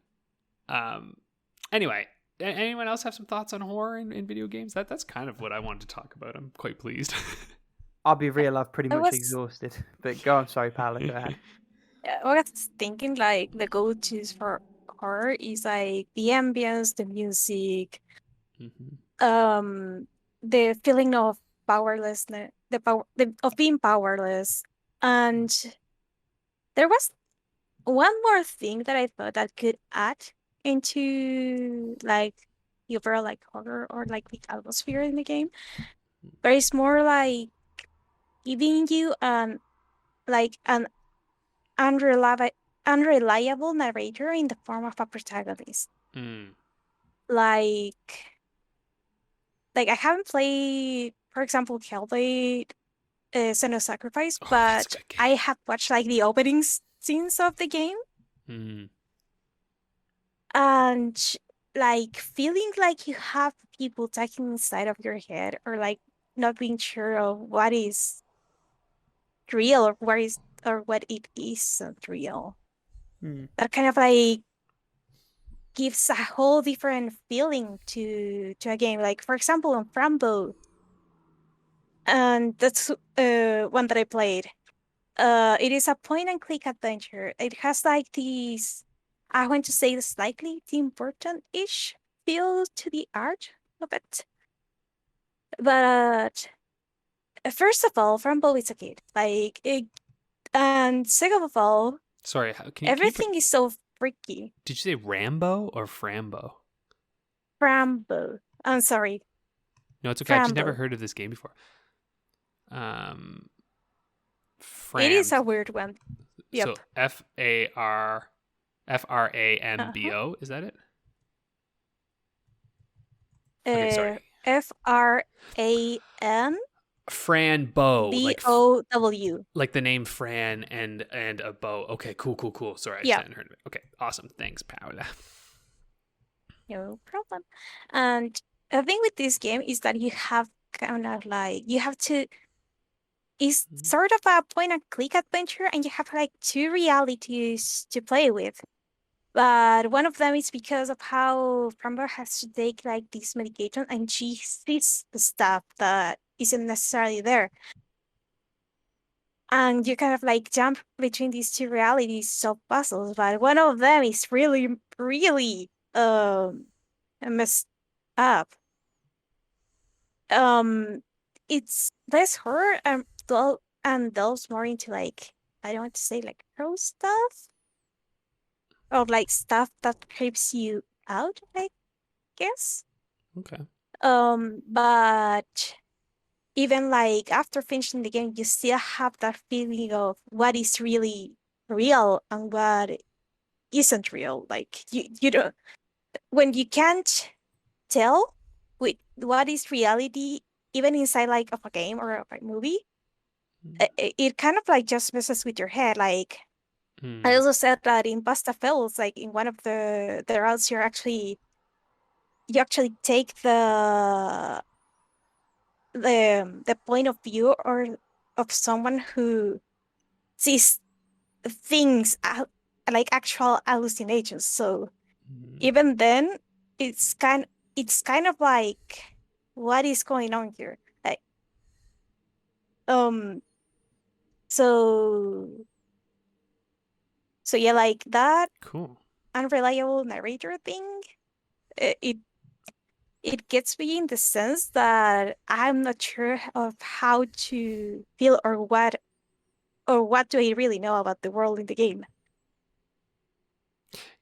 Anyway, anyone else have some thoughts on horror in video games? That's kind of what I wanted to talk about. I'm quite pleased. I'll be real, I've pretty much exhausted. But go on, sorry, Paula, go ahead. I was thinking like the go-tos for horror is like the ambience, the music, the feeling of powerlessness, of being powerless, and there was one more thing that I thought that could add into like the overall like horror or like the atmosphere in the game, but it's more like giving you an unreliable narrator in the form of a protagonist. Like I haven't played, for example, Hellblade, Son of Sacrifice, but I have watched like the opening scenes of the game. And like feeling like you have people talking inside of your head, or like not being sure of what is real or what is or what it isn't real. Hmm. That kind of like gives a whole different feeling to a game. Like for example, on Frambo, and that's one that I played. It is a point and click adventure. It has like these, I want to say, slightly Tim Burton-ish feel to the art of it. But first of all, Frambo is a kid. Like, and second of all, Sorry, everything is so freaky. Did you say Rambo or Frambo? Frambo. I'm sorry. No, it's okay. I've just Frambo. never heard of this game before. It is a weird one. Yep. So Frambo, is that it? Okay, sorry. Fran Franbo, BOW. like the name Fran and a bow. Okay, cool. Sorry, I just hadn't heard of it. Okay, awesome. Thanks, Paula. No problem. And the thing with this game is that you have kind of like it's sort of a point and click adventure, and you have like two realities to play with. But one of them is because of how Framber has to take like this medication, and she sees the stuff that isn't necessarily there. And you kind of like jump between these two realities of puzzles, but one of them is really, really messed up. It's less horror and delves more into like, I don't want to say like girl stuff, or like stuff that creeps you out, I guess. Okay. But even like after finishing the game, you still have that feeling of what is really real and what isn't real. Like you don't, when you can't tell with what is reality, even inside like of a game or of a movie, it kind of like just messes with your head. Like I also said that in Pasta Fells, like in one of the routes, you actually take the point of view or of someone who sees things like actual hallucinations. So even then, it's kind of like, what is going on here? Like, so yeah, like that Cool. unreliable narrator thing, it gets me in the sense that I'm not sure of how to feel or what do I really know about the world in the game.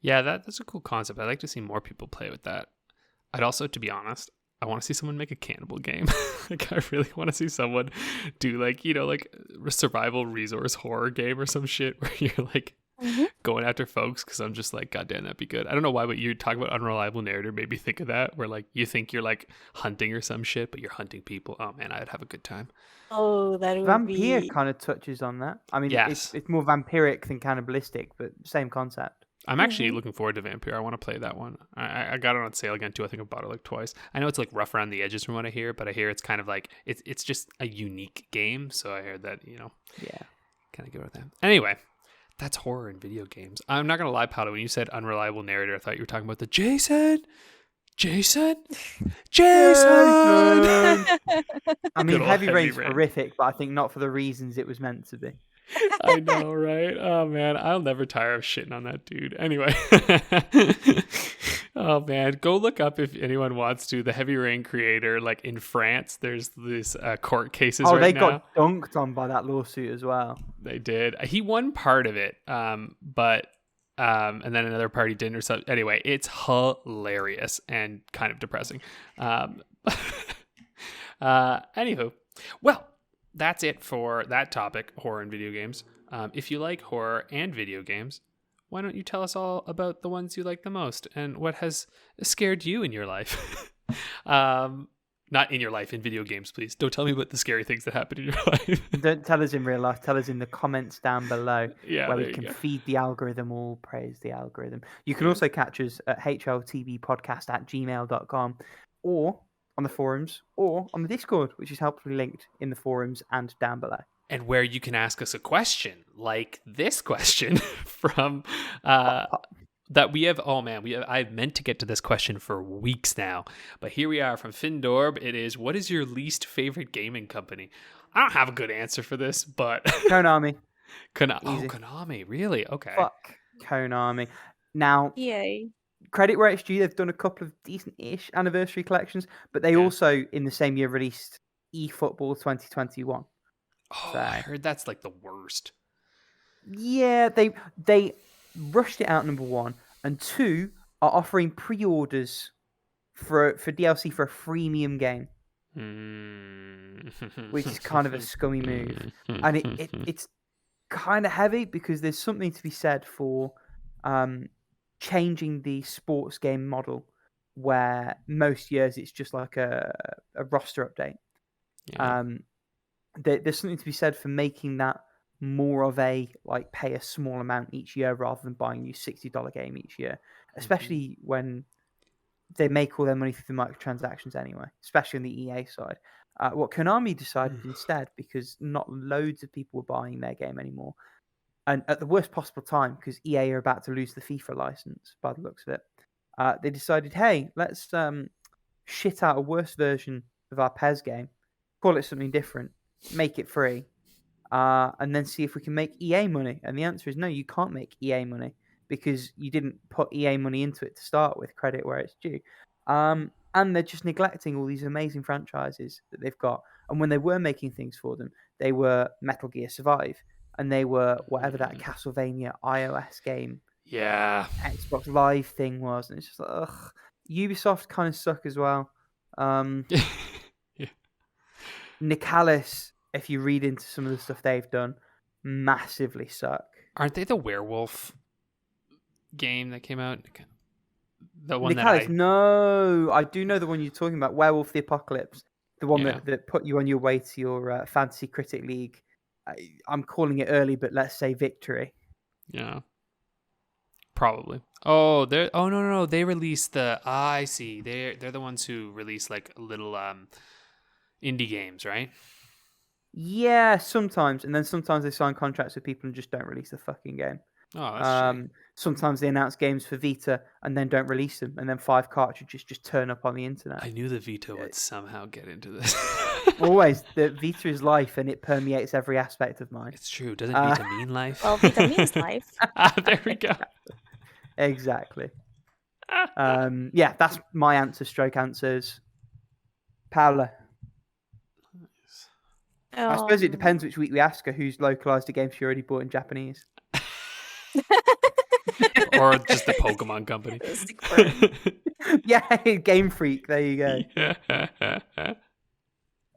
Yeah, that's a cool concept. I'd like to see more people play with that. I'd also, to be honest, I want to see someone make a cannibal game. Like, I really want to see someone do like, like a survival resource horror game or some shit where you're like going after folks, because I'm just like, God damn, that'd be good. I don't know why, but you talk about unreliable narrator made me think of that, where like you think you're like hunting or some shit, but you're hunting people. Oh man, I'd have a good time. Oh, that would Vampire be... kind of touches on that. I mean, Yes. it's more vampiric than cannibalistic, but same concept. I'm actually looking forward to Vampire. I want to play that one. I got it on sale again too. I think I bought it like twice. I know it's like rough around the edges from what I hear, but I hear it's kind of like it's just a unique game. So I heard that yeah, kind of go with that. Anyway, that's horror in video games. I'm not gonna lie, Paula. When you said unreliable narrator, I thought you were talking about the Jason. I mean, Heavy Rain's horrific, but I think not for the reasons it was meant to be. I know, right? Oh man, I'll never tire of shitting on that dude. Anyway, oh man, go look up if anyone wants to. The Heavy Rain creator, like in France, there's these court cases. Oh, right they now. got dunked on by that lawsuit as well. They did. He won part of it, but and then another party didn't or something. Anyway, it's hilarious and kind of depressing. Anywho, well. That's it for that topic, horror and video games. If you like horror and video games, why don't you tell us all about the ones you like the most and what has scared you in your life? Not in your life, in video games, please. Don't tell me about the scary things that happen in your life. Don't tell us in real life. Tell us in the comments down below, yeah, where we can feed the algorithm. All praise the algorithm. You can also catch us at HLTBpodcast@gmail.com or on the forums or on the Discord, which is helpfully linked in the forums and down below. and where you can ask us a question like this question from that we have. Oh man, I've meant to get to this question for weeks now, but here we are from Findorb. It is, what is your least favorite gaming company? I don't have a good answer for this, but Konami. Easy. Konami, really? Okay. Fuck Konami. Now, Yay. credit where it's due, they've done a couple of decent-ish anniversary collections, but they also, in the same year, released eFootball 2021. Oh, so, I heard that's like the worst. Yeah, they rushed it out, number one, and two are offering pre-orders for DLC for a freemium game, which is kind of a scummy move, and it's kind of heavy because there's something to be said for changing the sports game model, where most years it's just like a roster update. Yeah. There's something to be said for making that more of a like pay a small amount each year rather than buying you $60 game each year, especially when they make all their money through the microtransactions anyway, especially on the EA side. What Konami decided instead, because not loads of people were buying their game anymore, and at the worst possible time, because EA are about to lose the FIFA license by the looks of it, they decided, hey, let's shit out a worse version of our PES game, call it something different, make it free, and then see if we can make EA money. And the answer is no, you can't make EA money because you didn't put EA money into it to start with, credit where it's due. And they're just neglecting all these amazing franchises that they've got. And when they were making things for them, they were Metal Gear Survive, and they were whatever that Castlevania iOS game, Xbox Live thing was. And it's just like, ugh. Ubisoft kind of suck as well. Nicalis, if you read into some of the stuff they've done, massively suck. Aren't they the werewolf game that came out? The one Nicalis, no, I do know the one you're talking about, Werewolf the Apocalypse, the one that put you on your way to your Fantasy Critic League. I'm calling it early, but let's say victory. Yeah, probably. Oh, no, they released the. I see. They're the ones who release like little indie games, right? Yeah, sometimes, and then sometimes they sign contracts with people and just don't release the fucking game. Oh, that's shitty. Sometimes they announce games for Vita and then don't release them, and then 5 cartridges just turn up on the internet. I knew the Vita would somehow get into this. Always, the Vita is life, and it permeates every aspect of mine. It's true. Doesn't Vita mean life? Well, Vita means life. There we go. Exactly. Yeah, that's my answer. Stroke answers. Paula. I suppose it depends which week we ask her who's localized a game she already bought in Japanese. Or just the Pokemon company. Yeah, Game Freak. There you go.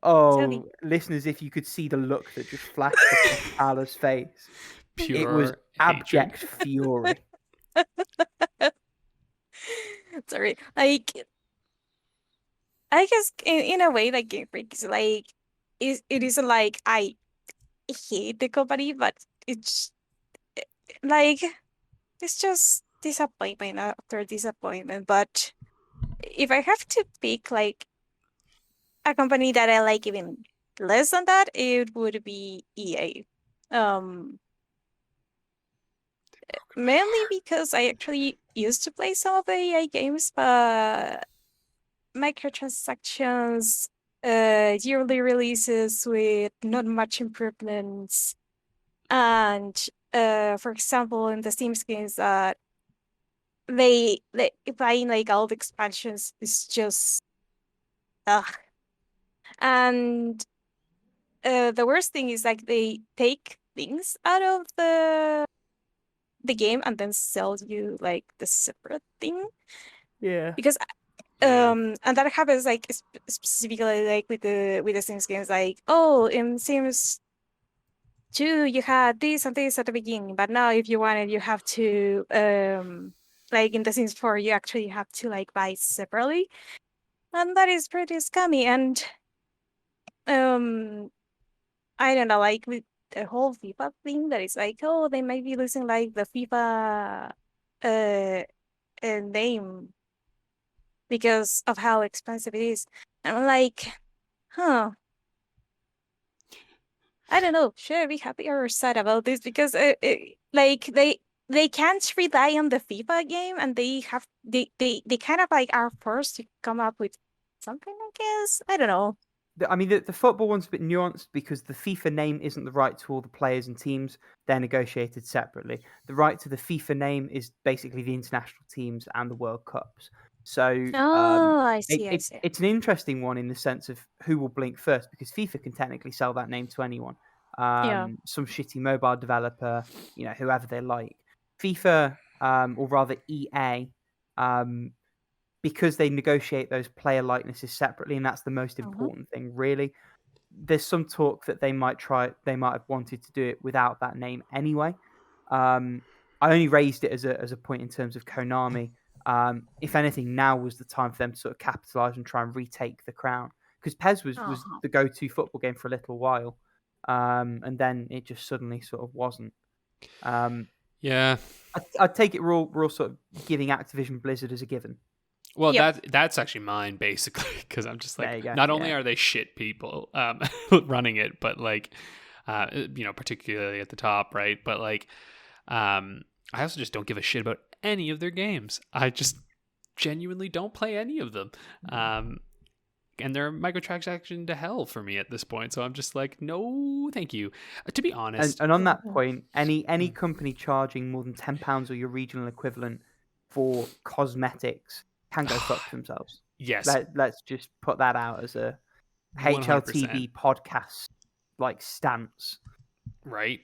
Oh, listeners, if you could see the look that just flashed across Paula's face. It was abject fury. Sorry. Like, I guess in a way, like Game Freak is like, it isn't like I hate the company, but it's like, it's just disappointment after disappointment. But if I have to pick like a company that I like even less than that, it would be EA. Mainly because I actually used to play some of the EA games, but microtransactions, yearly releases with not much improvements, and for example, in the Steam games that they buying like all the expansions is just and the worst thing is like they take things out of the game and then sell you like the separate thing. Yeah. Because and that happens like specifically like with the Sims games, like, oh, in Sims 2 you had this and this at the beginning, but now if you want it you have to like in the Sims 4 you actually have to like buy separately, and that is pretty scummy. And I don't know, like with the whole FIFA thing, that is like, oh, they might be losing like the FIFA name because of how expensive it is. And I'm like, huh. I don't know. Should I be happy or sad about this? Because like they can't rely on the FIFA game, and they kind of like are forced to come up with something. I guess I don't know. I mean, the football one's a bit nuanced because the FIFA name isn't the right to all the players and teams. They're negotiated separately. The right to the FIFA name is basically the international teams and the World Cups. So Oh, I see. I see. it's an interesting one in the sense of who will blink first, because FIFA can technically sell that name to anyone. Yeah. Some shitty mobile developer, whoever they like. FIFA, or rather EA, because they negotiate those player likenesses separately, and that's the most important thing, really. There's some talk that they might have wanted to do it without that name anyway. I only raised it as a point in terms of Konami. If anything, now was the time for them to sort of capitalize and try and retake the crown, because PES was the go-to football game for a little while, and then it just suddenly sort of wasn't. Yeah. I'd take it we're all sort of giving Activision Blizzard as a given. Well, that's actually mine, basically, because I'm just like, not only are they shit people running it, but like, particularly at the top, right? But like, I also just don't give a shit about any of their games. I just genuinely don't play any of them. And they're microtransaction to hell for me at this point. So I'm just like, no, thank you. To be honest. And on that point, any company charging more than £10 or your regional equivalent for cosmetics can go fuck themselves. Yes. Let's just put that out as a 100%. HLTB podcast like stance. Right.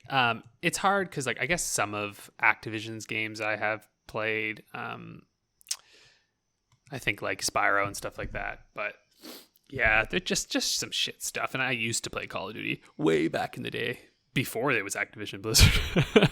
It's hard because like I guess some of Activision's games I have played, I think like Spyro and stuff like that, but yeah, they're just some shit stuff. And I used to play Call of Duty way back in the day before there was Activision Blizzard.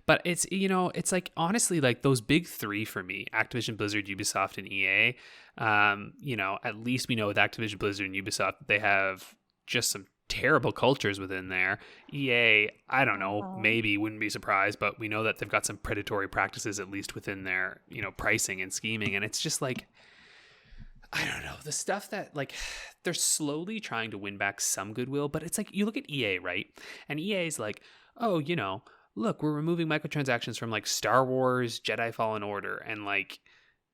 But it's, it's like, honestly, like those big three for me, Activision, Blizzard, Ubisoft, and EA, at least we know with Activision, Blizzard, and Ubisoft, they have just some terrible cultures within there. EA, I don't know, maybe wouldn't be surprised, but we know that they've got some predatory practices, at least within their, pricing and scheming. And it's just like, I don't know, the stuff that like they're slowly trying to win back some goodwill, but it's like you look at EA, right? And EA is like, oh, look, we're removing microtransactions from like Star Wars, Jedi Fallen Order, and like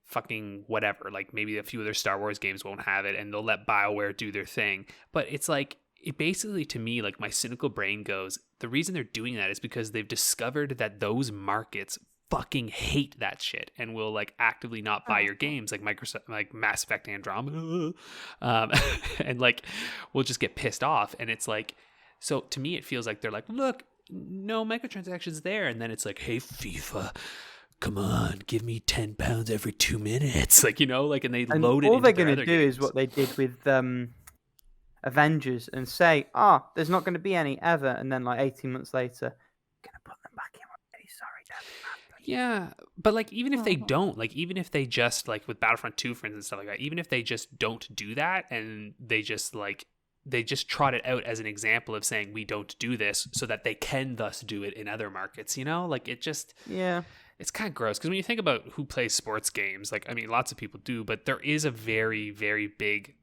fucking whatever. Like maybe a few of their Star Wars games won't have it and they'll let BioWare do their thing. But it's like, it basically, to me, like my cynical brain goes, the reason they're doing that is because they've discovered that those markets fucking hate that shit and will like actively not buy your games, like Microsoft, like Mass Effect Andromeda, and like will just get pissed off. And it's like, so to me, it feels like they're like, look, no microtransactions there, and then it's like, hey FIFA, come on, give me £10 every 2 minutes, like and they load it. All they're going to do is what they did with Avengers and say, there's not going to be any ever, and then like 18 months later, going to put them back in. I'm really sorry, Dad. Yeah, but like even if they don't, like even if they just like with Battlefront 2, for instance, and stuff like that, even if they just don't do that and they just trot it out as an example of saying we don't do this so that they can thus do it in other markets, like it just, it's kind of gross. Because when you think about who plays sports games, like, I mean, lots of people do, but there is a very, very big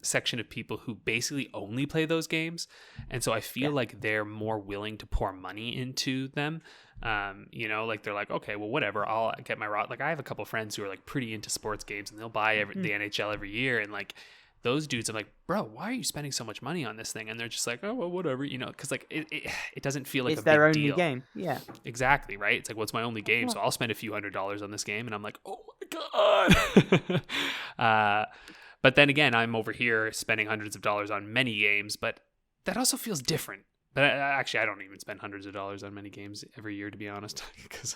section of people who basically only play those games. And so I feel like they're more willing to pour money into them. Like they're like, okay, well, whatever, I'll get my like I have a couple friends who are like pretty into sports games and they'll buy the NHL every year, and like those dudes, I'm like, bro, why are you spending so much money on this thing? And they're just like, oh, well, whatever, because like it doesn't feel like it's a big their only deal. Game. Yeah, exactly, right? It's like, well, it's my only game, so I'll spend a few $100s on this game, and I'm like, oh my god. But then again, I'm over here spending hundreds of dollars on many games, but that also feels different. But actually, I don't even spend hundreds of dollars on many games every year, to be honest, because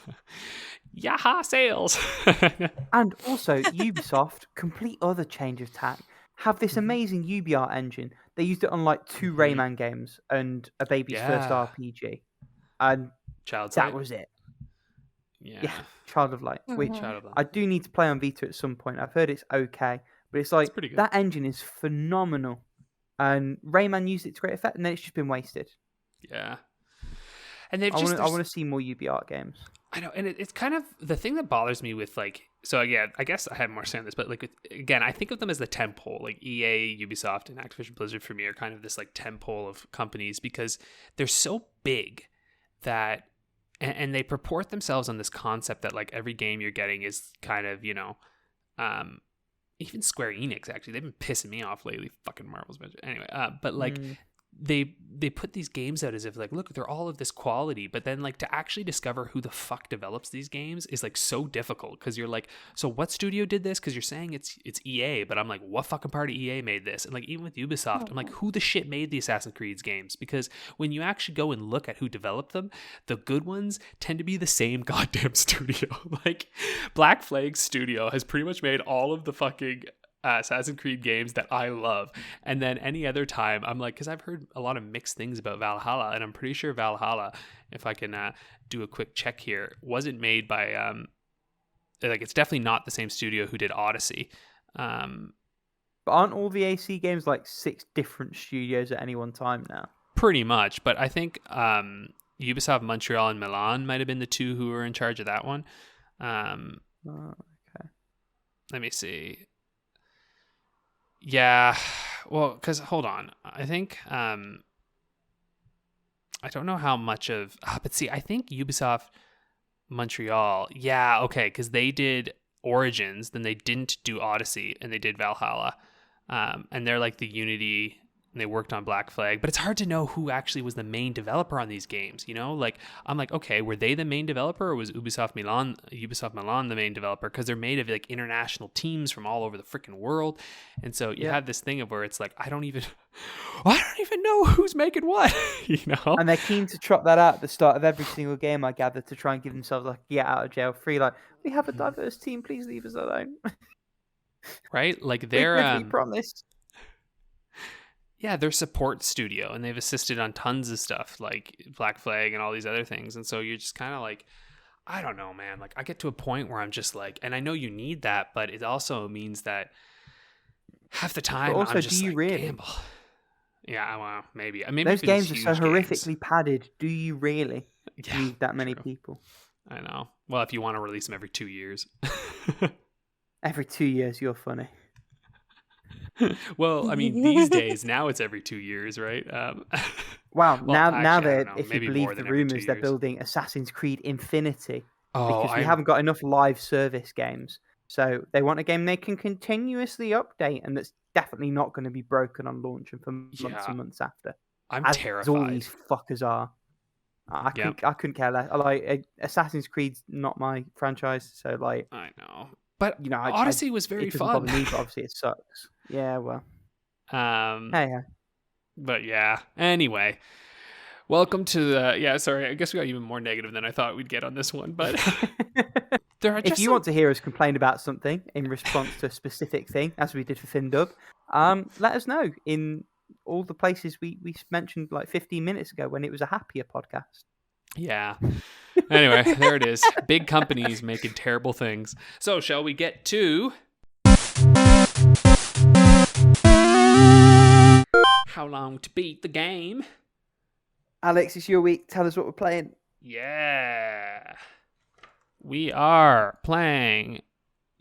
yaha, sales. And also Ubisoft, complete other change of tack, have this amazing UBR engine. They used it on like 2 Rayman games and a baby's first RPG, and that was it. Yeah, Child of Light. Which I do need to play on Vita at some point. I've heard it's okay, but it's like that engine is phenomenal, and Rayman used it to great effect, and then it's just been wasted. Yeah, and I want to see more UBR games. I know, and it's kind of the thing that bothers me with like. So again, I guess I have more to say on this, but like again, I think of them as the tentpole, like EA, Ubisoft, and Activision Blizzard for me are kind of this like tentpole of companies because they're so big that, and they purport themselves on this concept that like every game you're getting is kind of even Square Enix actually they've been pissing me off lately. Fucking Marvel's anyway, but like. They put these games out as if like, look, they're all of this quality, but then like to actually discover who the fuck develops these games is like so difficult because you're like, so what studio did this? Because you're saying it's EA, but I'm like, what fucking part of EA made this? And like even with Ubisoft, I'm like, who the shit made the Assassin's Creed games? Because when you actually go and look at who developed them, the good ones tend to be the same goddamn studio. Like Black Flag Studio has pretty much made all of the fucking Assassin's Creed games that I love. And then any other time I'm like, because I've heard a lot of mixed things about Valhalla, and I'm pretty sure Valhalla, if I can do a quick check here, wasn't made by like it's definitely not the same studio who did Odyssey. But aren't all the AC games like 6 different studios at any one time now? Pretty much, but I think Ubisoft Montreal and Milan might have been the two who were in charge of that one. Okay. Let me see. Yeah, well, because hold on, I think I don't know how much of, but see, I think Ubisoft Montreal, yeah, okay, because they did Origins, then they didn't do Odyssey, and they did Valhalla, and they're like the Unity. And they worked on Black Flag, but it's hard to know who actually was the main developer on these games. You know, like I'm like, okay, were they the main developer, or was Ubisoft Milan the main developer? Because they're made of like international teams from all over the freaking world, and so you have this thing of where it's like I don't even know who's making what, you know. And they're keen to trot that out at the start of every single game, I gather, to try and give themselves like get out of jail free. Like we have a diverse team, please leave us alone. Right, like they're we promised. Yeah, they're support studio, and they've assisted on tons of stuff like Black Flag and all these other things. And so you're just kind of like, I don't know, man. Like I get to a point where I'm just like, and I know you need that, but it also means that half the time but also, I'm just do you like, really? gamble. Yeah, well, maybe. Maybe Those games are so horrifically games. padded. Do you really need that many people? I know. Well, if you want to release them every 2 years. Every 2 years, you're funny. Well, I mean, these days now it's every 2 years, right? Wow, well, now actually, they're, if you believe the rumors, they're building Assassin's Creed Infinity because we haven't got enough live service games. So they want a game they can continuously update, and that's definitely not going to be broken on launch and for months and months after. I'm terrified. All these fuckers are. I couldn't care less. Like Assassin's Creed's not my franchise, so like I know. But you know, Odyssey was very fun. Me, but obviously it sucks. Yeah, well. Hey. But yeah. Anyway, welcome to the. Yeah, sorry. I guess we got even more negative than I thought we'd get on this one. But there are just if you want to hear us complain about something in response to a specific thing, as we did for FinDub, let us know in all the places we mentioned like 15 minutes ago when it was a happier podcast. Yeah. Anyway, there it is. Big companies making terrible things. So, shall we get to how long to beat the game? Alex, it's your week. Tell us what we're playing. Yeah. We are playing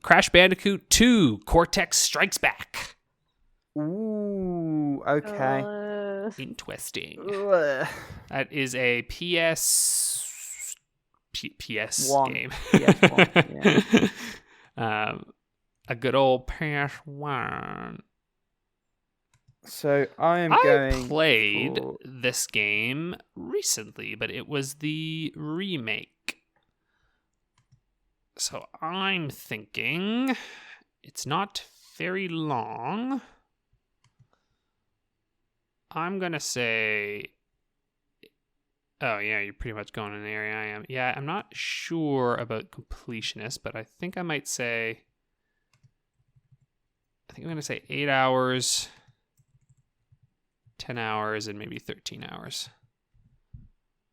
Crash Bandicoot 2 Cortex Strikes Back. Ooh, okay. Interesting. That is a PS One. game. PS1, yeah. A good old PS1. So I played this game recently, but it was the remake. So I'm thinking it's not very long. I'm going to say... Oh, yeah, you're pretty much going in the area I am. Yeah, I'm not sure about completionist, but I think I might say... I think I'm going to say 8 hours, 10 hours, and maybe 13 hours.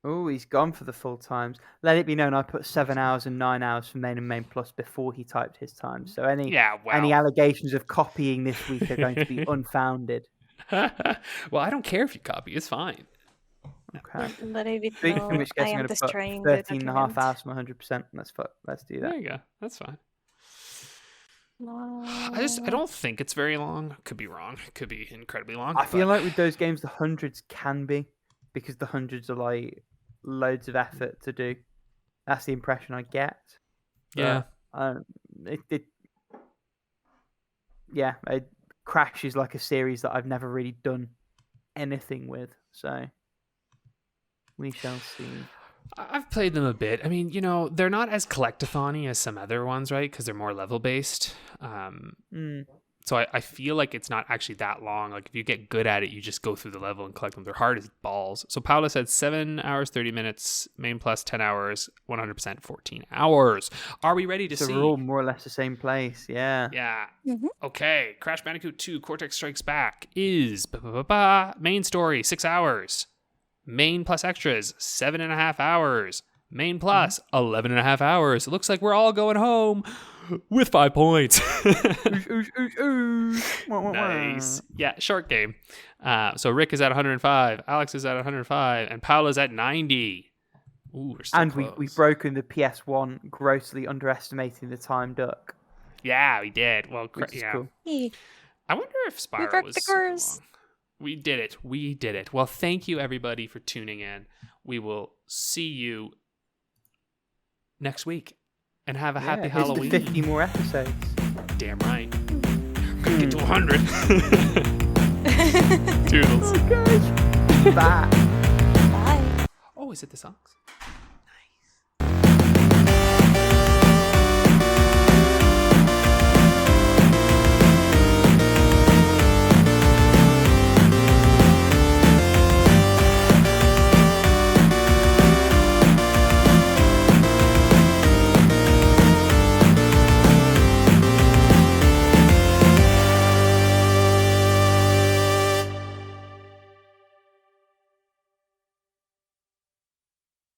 Oh, he's gone for the full times. Let it be known, I put 7 hours and 9 hours for main and main plus before he typed his time. So any allegations of copying this week are going to be unfounded. Well, I don't care if you copy. It's fine. Okay. But if it In no, which I case, I'm am going to put destroying the 13 and a half document. hours from 100%. Let's do There that. you go. That's fine. I No. don't think it's very long. Could be wrong. Could be incredibly long. I feel but- like with those games, the hundreds can be, because the hundreds are like loads of effort to do. That's the impression I get. yeah. Crash is like a series that I've never really done anything with, so we shall see. I've played them a bit. I mean, they're not as collectathon-y as some other ones, right? Because they're more level-based. So I feel like it's not actually that long. Like, if you get good at it, you just go through the level and collect them. They're hard as balls. So Paula said 7 hours, 30 minutes, main plus 10 hours, 100%, 14 hours. Are we ready to So see? we're all more or less the same place, yeah. Yeah. Mhm. Okay. Crash Bandicoot 2 Cortex Strikes Back is main story, 6 hours. Main plus extras, 7.5 hours. Main plus, 11.5 hours. It looks like we're all going home with 5 points. Nice. Yeah, short game. So Rick is at 105, Alex is at 105, and Paula's at 90. Ooh, we're still And close. we've broken the PS1 grossly underestimating the time duck. Yeah, we did. Well, Which is yeah. cool. Yeah. I wonder if Spyro broke was the super curse. long. We did it. We did it. Well, thank you everybody for tuning in. We will see you next week. And have a happy here's Halloween. to 50 more episodes. Damn right. Gonna get to 100. Toodles. Oh, gosh. Bye. Bye. Oh, is it the songs?